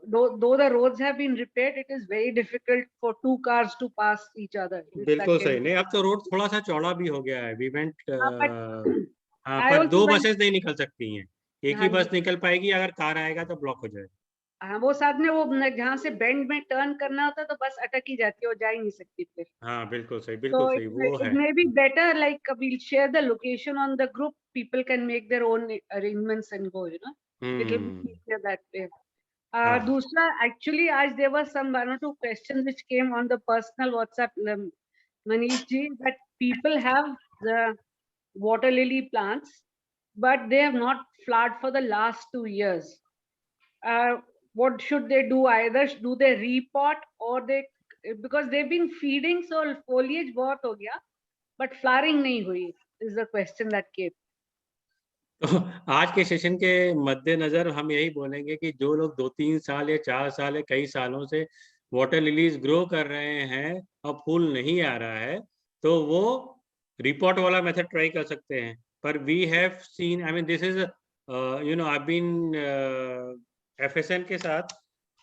Though the roads have been repaired, it is very difficult for two cars to pass each other. बिल्कुल सही। नहीं, अब तो road थोड़ा सा चौड़ा भी हो गया है, वी वेंट, पर 2 बसेस नहीं निकल सकती हैं, एक ही बस निकल पाएगी, अगर कार आएगा तो ब्लॉक हो जाएगा। हाँ, वो साथ में वो जहाँ से बेंड में टर्न करना होता है तो बस अटक ही जाती है, वो जा ही नहीं सकती फिर। हाँ, बिल्कुल सही, बिल्कुल सही, वो है। It may be better, like we'll share the location on the group. People can make their own arrangements and go. It will be easier that way. दूसरा, actually, आज there were some 1 or 2 questions which came on the personal WhatsApp, Manish ji, that people have the water lily plants, but they have not flowered for the last 2 years. What should they do? Either do they repot, or because they've been feeding, so foliage बहुत हो गया, but flowering नहीं हुई, is the question that came. तो आज के session के मद्देनजर हम यही बोलेंगे कि जो लोग 2-3 साल या 4 साल या कई सालों से वाटर लिलीज ग्रो कर रहे हैं और फूल नहीं आ रहा है, तो वो रिपोर्ट वाला मेथड ट्राई कर सकते हैं। पर we have seen, I mean this is I been FSN के साथ,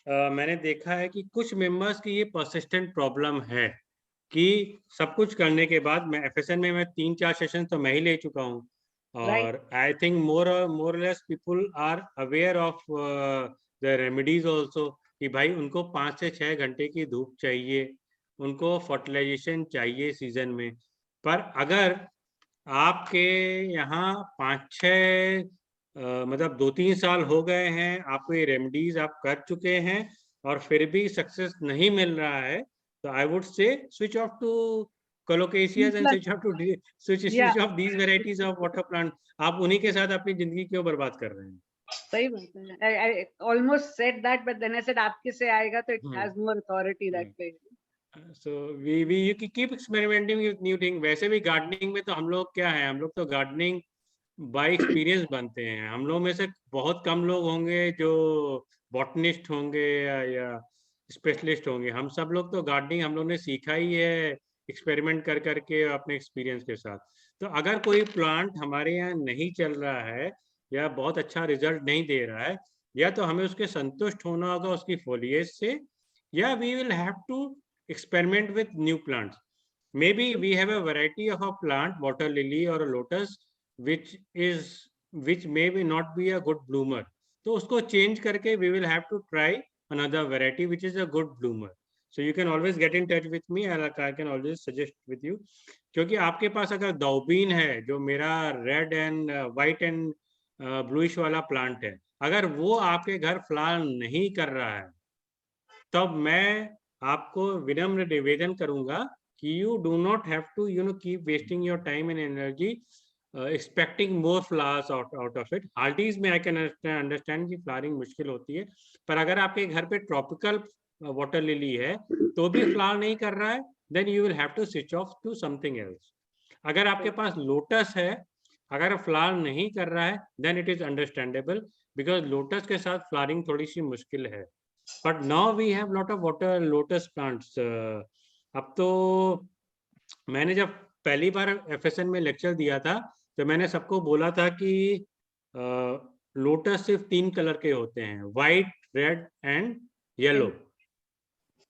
मैंने देखा है कि कुछ मेंबर्स की ये परसिस्टेंट प्रॉब्लम है कि सब कुछ करने के बाद, मैं एफएसएन में 3-4 सेशन तो मैं ही ले चुका हूँ, और I think more less people are aware of the remedies also, कि भाई उनको 5 से 6 घंटे की धूप चाहिए, उनको फर्टिलाइजेशन चाहिए सीजन में। पर अगर आपके यहाँ 5-6 मतलब 2-3 साल हो गए हैं, आपको ये रेमेडीज आप कर चुके हैं और फिर भी सक्सेस नहीं मिल रहा है, तो I would say switch off to colocasias and switch off these varieties of water plant. आप उन्हीं के साथ अपनी जिंदगी क्यों बर्बाद कर रहे हैं? सही बात है। I almost said that, but then I said आपके से आएगा तो it has more authority that way. So we keep experimenting with new thing। वैसे भी गार्डनिंग में तो हम लोग क्या है, हम लोग तो गार्डनिंग बाय एक्सपीरियंस बनते हैं। हम लोग में से बहुत कम लोग होंगे जो बॉटनिस्ट होंगे या स्पेशलिस्ट होंगे। हम सब लोग तो गार्डनिंग हम लोग ने सीखा ही है एक्सपेरिमेंट कर करके अपने एक्सपीरियंस के साथ। तो अगर कोई प्लांट हमारे यहाँ नहीं चल रहा है या बहुत अच्छा रिजल्ट नहीं दे रहा है, या तो हमें उसके संतुष्ट होना होगा उसकी फोलिएज से, या we will have to experiment with new plants. Maybe we have a variety of a plant, water lily or a lotus, which may be not be a good bloomer. तो उसको change करके we will have to try another variety which is a good bloomer. So you can always get in touch with me and I can always suggest with you. क्योंकि आपके पास अगर दाउबीन है जो मेरा red and white and bluish वाला plant है, अगर वो आपके घर फ्लावर नहीं कर रहा है, तब मैं आपको विनम्र निवेदन करूंगा कि you do not have to keep wasting your time and energy expecting more flowers out of it. Hardy's में I can understand कि फ्लावरिंग मुश्किल होती है, पर अगर आपके घर पे ट्रॉपिकल वाटर लिली है तो भी फ्लावर नहीं कर रहा है, then you will have to switch off to something else. अगर आपके पास लोटस है, अगर फ्लावर नहीं कर रहा है, then it is understandable because lotus के साथ फ्लावरिंग थोड़ी सी मुश्किल है. But now we have lot of water lotus plants. अब तो मैंने जब पहली बार FSN में लेक्चर दिया था तो मैंने सबको बोला था कि लोटस सिर्फ 3 कलर के होते हैं, व्हाइट, रेड एंड येलो.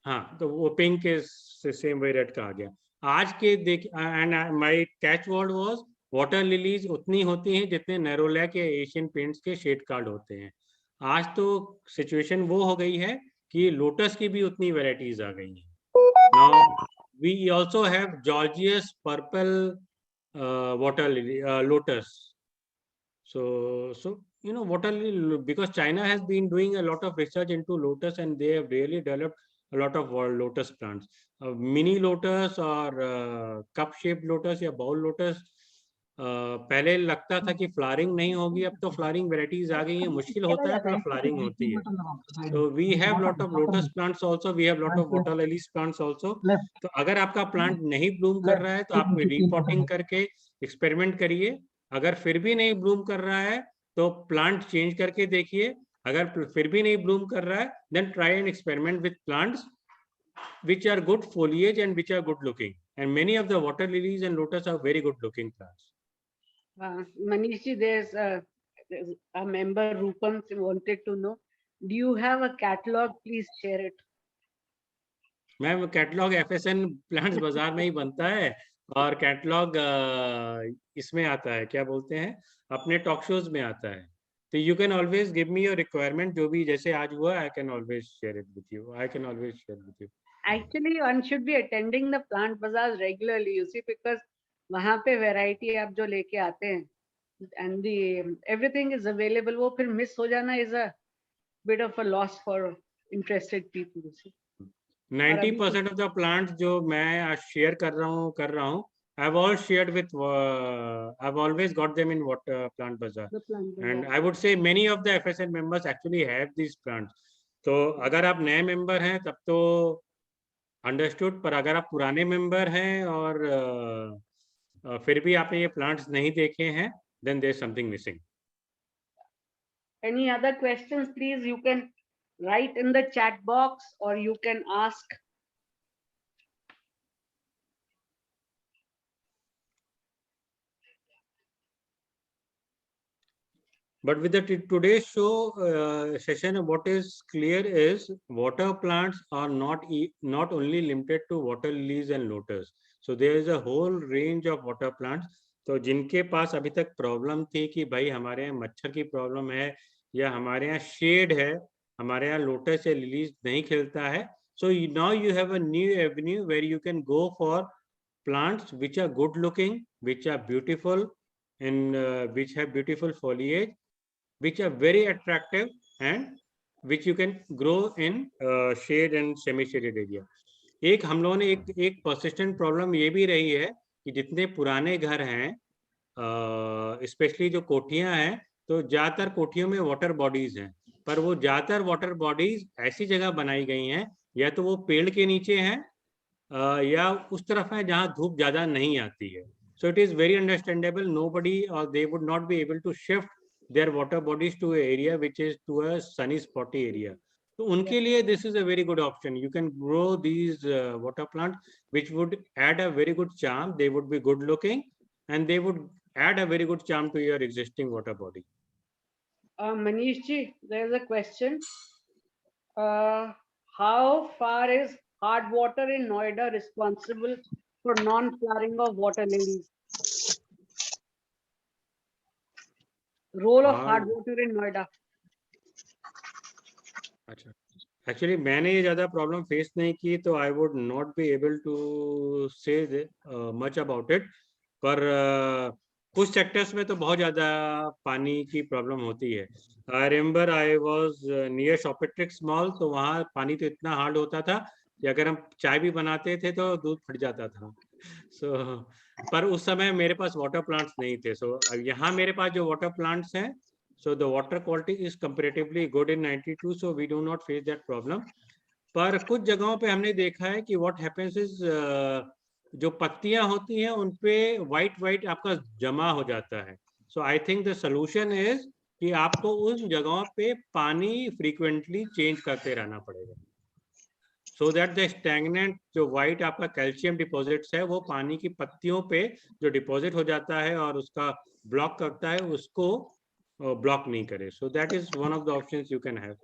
हाँ, तो वो पिंक के सेम वे रेड कहा गया. आज के देख and my catch word was water lilies उतनी होती हैं जितने नेरोलैक या एशियन पेंट्स के शेड कार्ड होते हैं. आज तो सिचुएशन वो हो गई है कि लोटस की भी उतनी वेराइटीज आ गई हैं. Now we also have gorgeous purple water lily lotus. So water lily, because China has been doing a lot of research into lotus and they have really developed a lot of lotus plants. Mini lotus or cup shaped lotus या bowl lotus, पहले लगता था कि flowering नहीं होगी, अब तो flowering varieties आ गई हैं. मुश्किल होता है पर फ्लावरिंग होती है. So we have lot of lotus plants also, we have lot of water lilies plants also. तो अगर आपका प्लांट नहीं ब्लूम कर रहा है तो आप रिपॉटिंग करके एक्सपेरिमेंट करिए. अगर फिर भी नहीं ब्लूम कर रहा है तो प्लांट चेंज करके देखिए. अगर फिर भी नहीं ब्लूम कर रहा है then try and experiment with plants which are good foliage and which are good looking, and many of the water lilies and lotus are very good looking plants. Manish ji, there's a member Rupam wanted to know, do you have a catalog? Please share it. Ma'am catalogue FSN plants बाजार में ही बनता है और catalogue इसमें आता है, क्या बोलते हैं, अपने टॉक शोज में आता है. तो you can always give me your requirement, जो भी जैसे आज हुआ I can always share it with you. I can always share with you. Actually, one should be attending the plant bazaars regularly, you see, because वहाँ पे variety आप जो लेके आते हैं and the everything is available, वो फिर miss हो जाना is a bit of a loss for interested people, you see. 90% of the plants जो मैं आज शेयर कर रहा हूँ I've all shared with I've always got them in plant bazaar, and I would say many of the FSN members actually have these plants. तो अगर आप नए मेंबर हैं तब तो अंडरस्टूड, पर अगर आप पुराने मेंबर हैं और फिर भी आपने ये प्लांट्स नहीं देखे हैं, then there's something missing. Any other questions, please? You can write in the chat box or you can ask. But with the today's show session, what is clear is water plants are not only limited to water lilies and lotus. So there is a whole range of water plants. तो जिनके पास अभी तक problem थी कि भाई हमारे यहाँ मच्छर की प्रॉब्लम है या हमारे यहाँ शेड है, हमारे यहाँ लोटस या लिलीज नहीं खिलता है, so now you have a new avenue where you can go for plants which are good looking, which are beautiful, and which have beautiful foliage, which are very attractive and which you can grow in shade and semi-shaded area. एक हम लोगों ने एक persistent problem ये भी रही है कि जितने पुराने घर हैं, स्पेशली जो कोठियां हैं, तो ज़्यादातर कोठियों में वाटर बॉडीज हैं, पर वो ज़्यादातर वाटर बॉडीज ऐसी जगह बनाई गई हैं या तो वो पेड़ के नीचे हैं या उस तरफ है जहाँ धूप ज़्यादा नहीं आती है. So it is very understandable, nobody or they would not be able to shift their water bodies to an area which is to a sunny spotty area. तो उनके लिए this is a very good option. You can grow these water plants which would add a very good charm. They would be good looking and they would add a very good charm to your existing water body. Manish ji, there is a question. How far is hard water in Noida responsible for non-flowering of water lilies? Role of hard water in Noida. अच्छा, actually मैंने ये ज्यादा problem face नहीं की, तो I would not be able to say much about it. पर कुछ sectors में तो बहुत ज्यादा पानी की प्रॉब्लम होती है। I remember I was near Shopprix mall, तो वहाँ पानी तो इतना हार्ड होता था कि अगर हम चाय भी बनाते थे तो दूध फट जाता था। सो पर उस समय मेरे पास वाटर प्लांट्स नहीं थे। सो यहाँ मेरे पास जो वाटर प्लांट्स हैं, so the water quality is comparatively good in 92, so we do not face that problem. पर कुछ जगहों पे हमने देखा है कि what happens is जो पत्तियां होती हैं उन पे वाइट वाइट आपका जमा हो जाता है। So I think the solution is कि आपको उन जगहों पे पानी फ्रीक्वेंटली चेंज करते रहना पड़ेगा, सो दैट द स्टैग्नेंट जो वाइट आपका कैल्शियम डिपॉजिट्स है वो पानी की पत्तियों पे जो डिपॉजिट हो जाता है और उसका ब्लॉक करता है, उसको ब्लॉक नहीं करे। So that is one of the options you can have.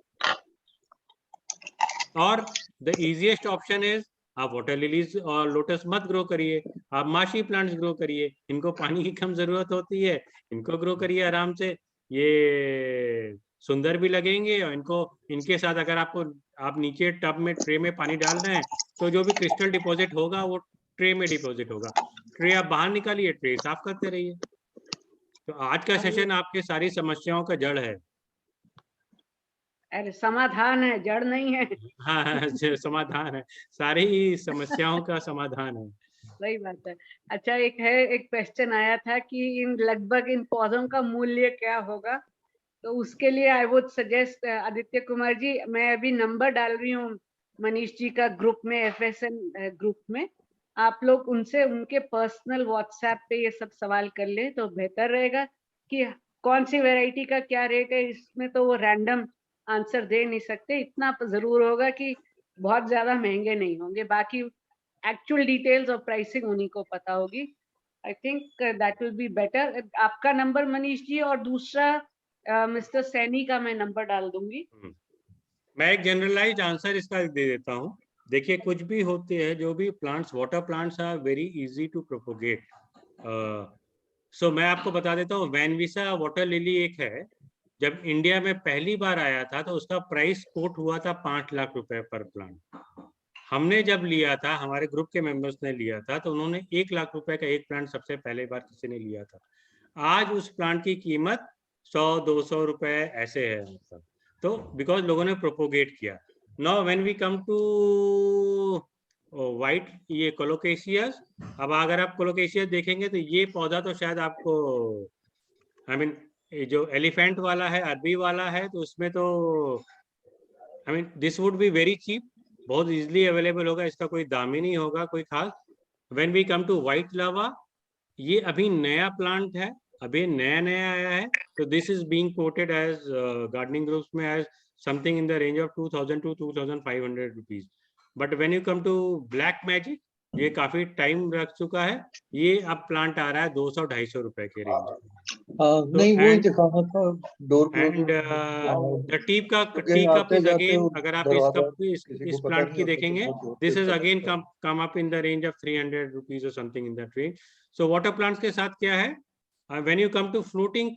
और द इजीएस्ट ऑप्शन इज आप वाटर लिलीज और लोटस मत ग्रो करिए, आप माशी प्लांट्स ग्रो करिए। इनको पानी की कम जरूरत होती है, इनको ग्रो करिए आराम से, ये सुंदर भी लगेंगे। और इनको इनके साथ अगर आप नीचे टब में ट्रे में पानी डाल रहे हैं तो जो भी क्रिस्टल डिपॉजिट होगा वो ट्रे में डिपॉजिट होगा। ट्रे आप बाहर निकालिए, ट्रे साफ करते रहिए। तो आज का सेशन आपके सारी समस्याओं का जड़ है। अरे समाधान है, जड़ नहीं है। हाँ, समाधान है, सारी समस्याओं का समाधान है। सही बात है। अच्छा, एक क्वेश्चन आया था कि लगभग इन पौधों का मूल्य क्या होगा, तो उसके लिए I would suggest Aditya Kumar ji, मैं अभी नंबर डाल रही हूँ मनीष जी का ग्रुप में, FSN ग्रुप में। आप लोग उनसे उनके पर्सनल व्हाट्सएप पे ये सब सवाल कर ले तो बेहतर रहेगा कि कौन सी वैरायटी का क्या रेट है। इसमें तो वो रैंडम आंसर दे नहीं सकते। इतना जरूर होगा कि बहुत ज्यादा महंगे नहीं होंगे, बाकी एक्चुअल डिटेल्स और प्राइसिंग उन्हीं को पता होगी। I think that will be better. आपका नंबर मनीष जी, और दूसरा मिस्टर सैनी का मैं नंबर डाल दूंगी। मैं एक जनरलाइज्ड आंसर इसका दे देता हूँ। देखिए, कुछ भी होते हैं, जो भी plants, water plants are very easy to propagate. So मैं आपको बता देता हूँ, वैनविसा वाटर लिली एक है। जब इंडिया में पहली बार आया था तो उसका प्राइस कोट हुआ था 5 लाख रुपए पर प्लांट। हमने जब लिया था, हमारे ग्रुप के मेंबर्स ने लिया था, तो उन्होंने 1 लाख रुपए का एक प्लांट सबसे पहले बार किसी ने लिया था। आज उस प्लांट की कीमत 100-200 रुपए ऐसे है, मतलब। तो बिकॉज लोगों ने प्रोपोगेट किया। Now when we come to white, ये कोलोकेशियस। अब अगर आप कोलोकेशियस देखेंगे तो ये पौधा तो शायद आपको, आई मीन, ये जो एलिफेंट वाला है, अरबी वाला है, तो उसमें तो I mean this would be very cheap, बहुत इजीली अवेलेबल होगा, इसका कोई दाम ही नहीं होगा कोई खास। When we come to white lava, ये अभी नया प्लांट है, अभी नया नया आया है, तो this is being quoted as gardening groups में as something in the range of 2000 to 2500 rupees. But when you come to black magic, ये काफी टाइम रख चुका है, ये अब प्लांट आ रहा है 200-250 रुपए के रेंज। नहीं, वो ही दिखाना था, door and the tea cup is again, अगर आप इस प्लांट की देखेंगे, this is again come up in the range of 300 rupees और something in that range. So water plants के साथ क्या है, when you come to floating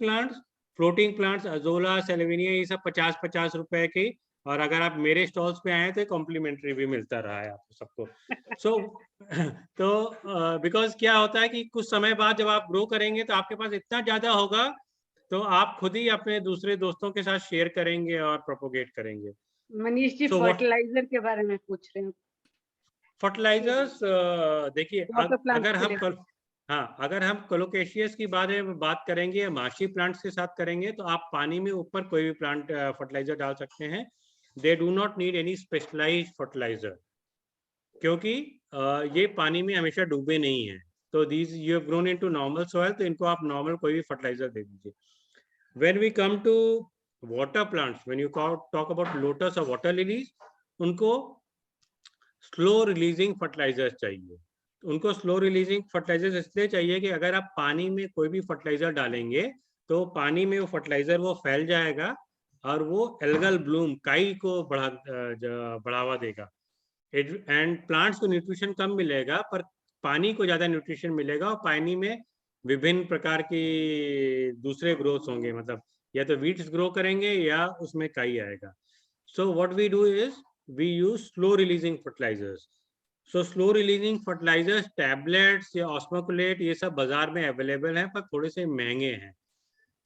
plants azolla, salvinia, ये सब 50-50 रुपए की। और अगर आप मेरे स्टॉल्स पे आए तो कॉम्प्लीमेंट्री भी मिलता रहा है आपको सबको। सो तो बिकॉज क्या होता है कि कुछ समय बाद जब आप ग्रो करेंगे तो आपके पास इतना ज्यादा होगा, तो आप खुद ही अपने दूसरे दोस्तों के साथ शेयर करेंगे और प्रोपोगेट करेंगे। मनीष जी, So फर्टिलाइजर के बारे में पूछ रहे हैं। फर्टिलाइजर्स, देखिए, वाटर प्लांट्स के लिए। अगर हम कोलोकेशियस की बारे में बात करेंगे या माशी प्लांट्स के साथ करेंगे, तो आप पानी में ऊपर कोई भी प्लांट फर्टिलाइजर डाल सकते हैं। They do not need any specialised fertiliser, क्योंकि ये पानी में हमेशा डूबे नहीं है। तो these you have grown into normal soil, तो इनको आप नॉर्मल कोई भी फर्टिलाइजर दे दीजिए। When we come to water plants, when you talk about lotus और वाटर लिलीज, उनको स्लो रिलीजिंग फर्टिलाइजर्स चाहिए। उनको स्लो रिलीजिंग फर्टिलाइजर्स इसलिए चाहिए कि अगर आप पानी में कोई भी फर्टिलाइजर डालेंगे तो पानी में वो फर्टिलाइजर वो फैल जाएगा और वो एल्गल ब्लूम, काई को बढ़ावा देगा। एंड प्लांट्स को न्यूट्रिशन कम मिलेगा, पर पानी को ज्यादा न्यूट्रिशन मिलेगा, और पानी में विभिन्न प्रकार की दूसरे ग्रोथ होंगे, मतलब या तो वीड्स ग्रो करेंगे या उसमें काई आएगा। So what we do is we use slow releasing fertilizers. So slow releasing fertilizers, tablets या osmocolate ये सब बाजार में अवेलेबल हैं पर थोड़े से महंगे हैं.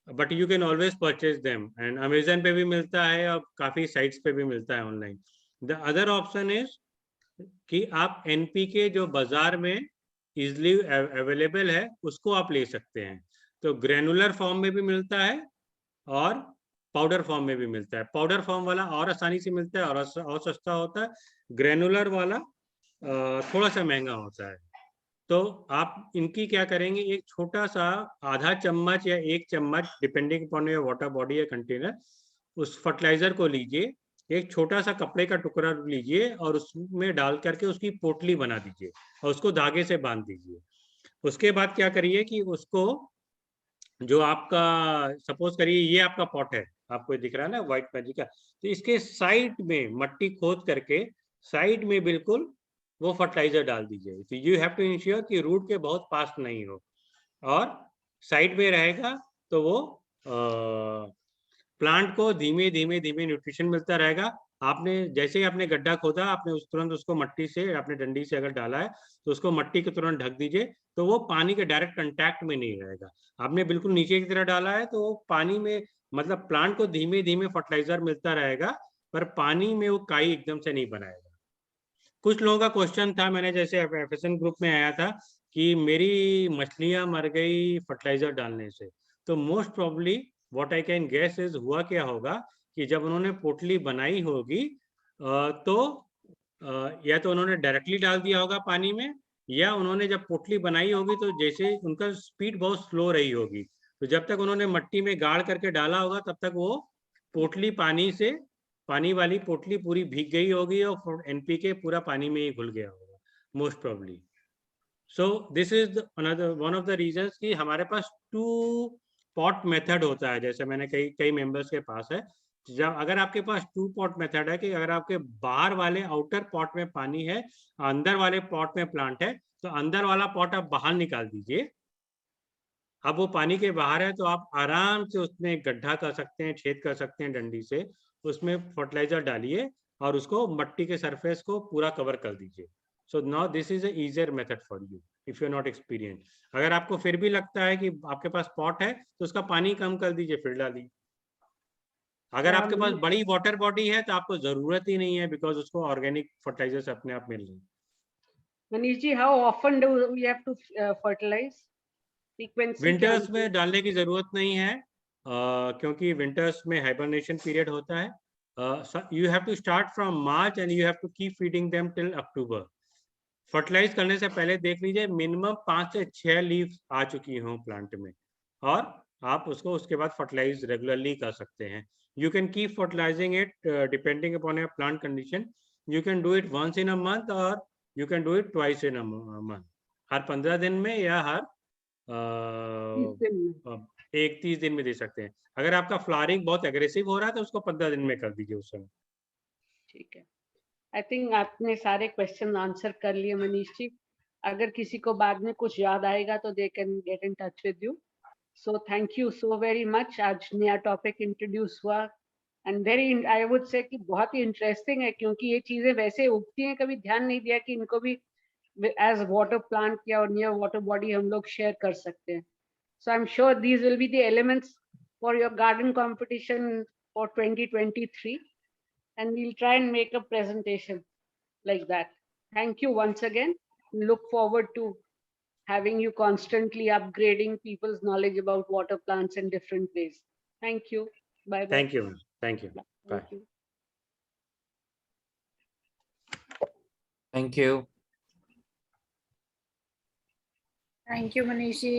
But you can always purchase them and Amazon पे भी मिलता है और काफी sites पे भी मिलता है online. The other option is कि आप NPK जो बाजार में easily available है उसको आप ले सकते हैं. तो ग्रेनुलर फॉर्म में भी मिलता है और पाउडर फॉर्म में भी मिलता है. पाउडर फॉर्म वाला और आसानी से मिलता है और सस्ता होता है. ग्रेनुलर वाला थोड़ा सा महंगा होता है. तो आप इनकी क्या करेंगे, एक छोटा सा आधा चम्मच या 1 चम्मच depending upon your water body या कंटेनर, उस फर्टिलाइजर को लीजिए, एक छोटा सा कपड़े का टुकड़ा लीजिए और उसमें डाल करके उसकी पोटली बना दीजिए और उसको धागे से बांध दीजिए. उसके बाद क्या करिए कि उसको जो आपका सपोज करिए ये आपका पॉट है, आपको दिख रहा है ना व्हाइट मैजिक का, तो इसके साइड में मट्टी खोद करके साइड में बिल्कुल वो फर्टिलाइजर डाल दीजिए. तो यू हैव टू इंश्योर कि रूट के बहुत पास नहीं हो और साइड में रहेगा तो वो प्लांट को धीमे धीमे धीमे न्यूट्रिशन मिलता रहेगा. आपने जैसे ही आपने गड्ढा खोदा, आपने तुरंत उसको मट्टी से, आपने डंडी से अगर डाला है तो उसको मट्टी के तुरंत ढक दीजिए, तो वो पानी के डायरेक्ट कांटेक्ट में नहीं रहेगा. आपने बिल्कुल नीचे की तरह डाला है तो वो पानी में, मतलब प्लांट को धीमे धीमे फर्टिलाइजर मिलता रहेगा पर पानी में वो काई एकदम से नहीं बनाएगा. कुछ लोगों का क्वेश्चन था, मैंने जैसे एफएसएन ग्रुप में आया था कि मेरी मछलियां मर गई फर्टिलाइजर डालने से. तो most probably what I can guess is हुआ क्या होगा कि जब उन्होंने पोटली बनाई होगी तो या तो उन्होंने डायरेक्टली डाल दिया होगा पानी में, या उन्होंने जब पोटली बनाई होगी तो जैसे उनका स्पीड बहुत स्लो रही होगी, तो जब तक उन्होंने मट्टी में गाड़ करके डाला होगा तब तक वो पोटली पानी वाली पोटली पूरी भीग गई होगी और एनपीके पूरा पानी में ही घुल गया होगा most probably. So this is one of the reasons कि हमारे पास 2 पॉट मेथड होता है. जैसे मैंने कई मेंबर्स के पास है, जब अगर आपके पास 2 पॉट मेथड है कि अगर आपके बाहर वाले आउटर पॉट में पानी है, अंदर वाले पॉट में प्लांट है, तो अंदर वाला पॉट आप बाहर निकाल दीजिए. अब वो पानी के बाहर है तो आप आराम से उसमें गड्ढा कर सकते हैं, छेद कर सकते हैं डंडी से, उसमें फर्टिलाइजर डालिए और उसको मट्टी के सरफेस को पूरा कवर कर दीजिए. So now this is easier method for you if you are not experience. अगर आपको फिर भी लगता है कि आपके पास पॉट है तो उसका पानी कम कर दीजिए, फिर डालिए. अगर आपके पास बड़ी वाटर बॉडी है तो आपको जरूरत ही नहीं है, बिकॉज उसको ऑर्गेनिक फर्टिलाइजर्स अपने आप मिल रहे हैं. Manish ji, how often do we have to fertilize? Frequency winters में डालने की जरूरत नहीं है क्योंकि विंटर्स में हाइबरनेशन पीरियड होता है. You have to start from March and you have to keep feeding them till October. Fertilise करने से पहले देख लीजिए मिनिमम 5 से 6 लीव्स आ चुकी हों प्लांट में, और आप उसको उसके बाद फर्टिलाइज रेगुलरली कर सकते हैं. You can keep fertilising it depending upon your plant condition. You can do it once in a month और you can do it twice in a month. हर 15 दिन में या हर 30 दिन में दे सकते हैं. अगर आपका फ्लावरिंग बहुत एग्रेसिव हो रहा है तो उसको 15 दिन में कर दीजिए उस समय. ठीक है. आई थिंक आपने सारे क्वेश्चन आंसर कर लिए मनीष जी. अगर किसी को बाद में कुछ याद आएगा तो they can get in touch with you. So thank you so very much. आज नया टॉपिक इंट्रोड्यूस हुआ एंड वेरी, आई वुड से कि बहुत ही इंटरेस्टिंग है, क्योंकि ये चीजें वैसे उगती हैं, कभी ध्यान नहीं दिया कि इनको भी एज वाटर प्लांट या नियर वाटर बॉडी हम लोग शेयर कर सकते हैं. So I'm sure these will be the elements for your garden competition for 2023, and we'll try and make a presentation like that. Thank you once again. Look forward to having you constantly upgrading people's knowledge about water plants in different ways. Thank you. Bye bye. Thank you. Thank you. Bye. Thank you. Thank you. Thank you, Manish ji.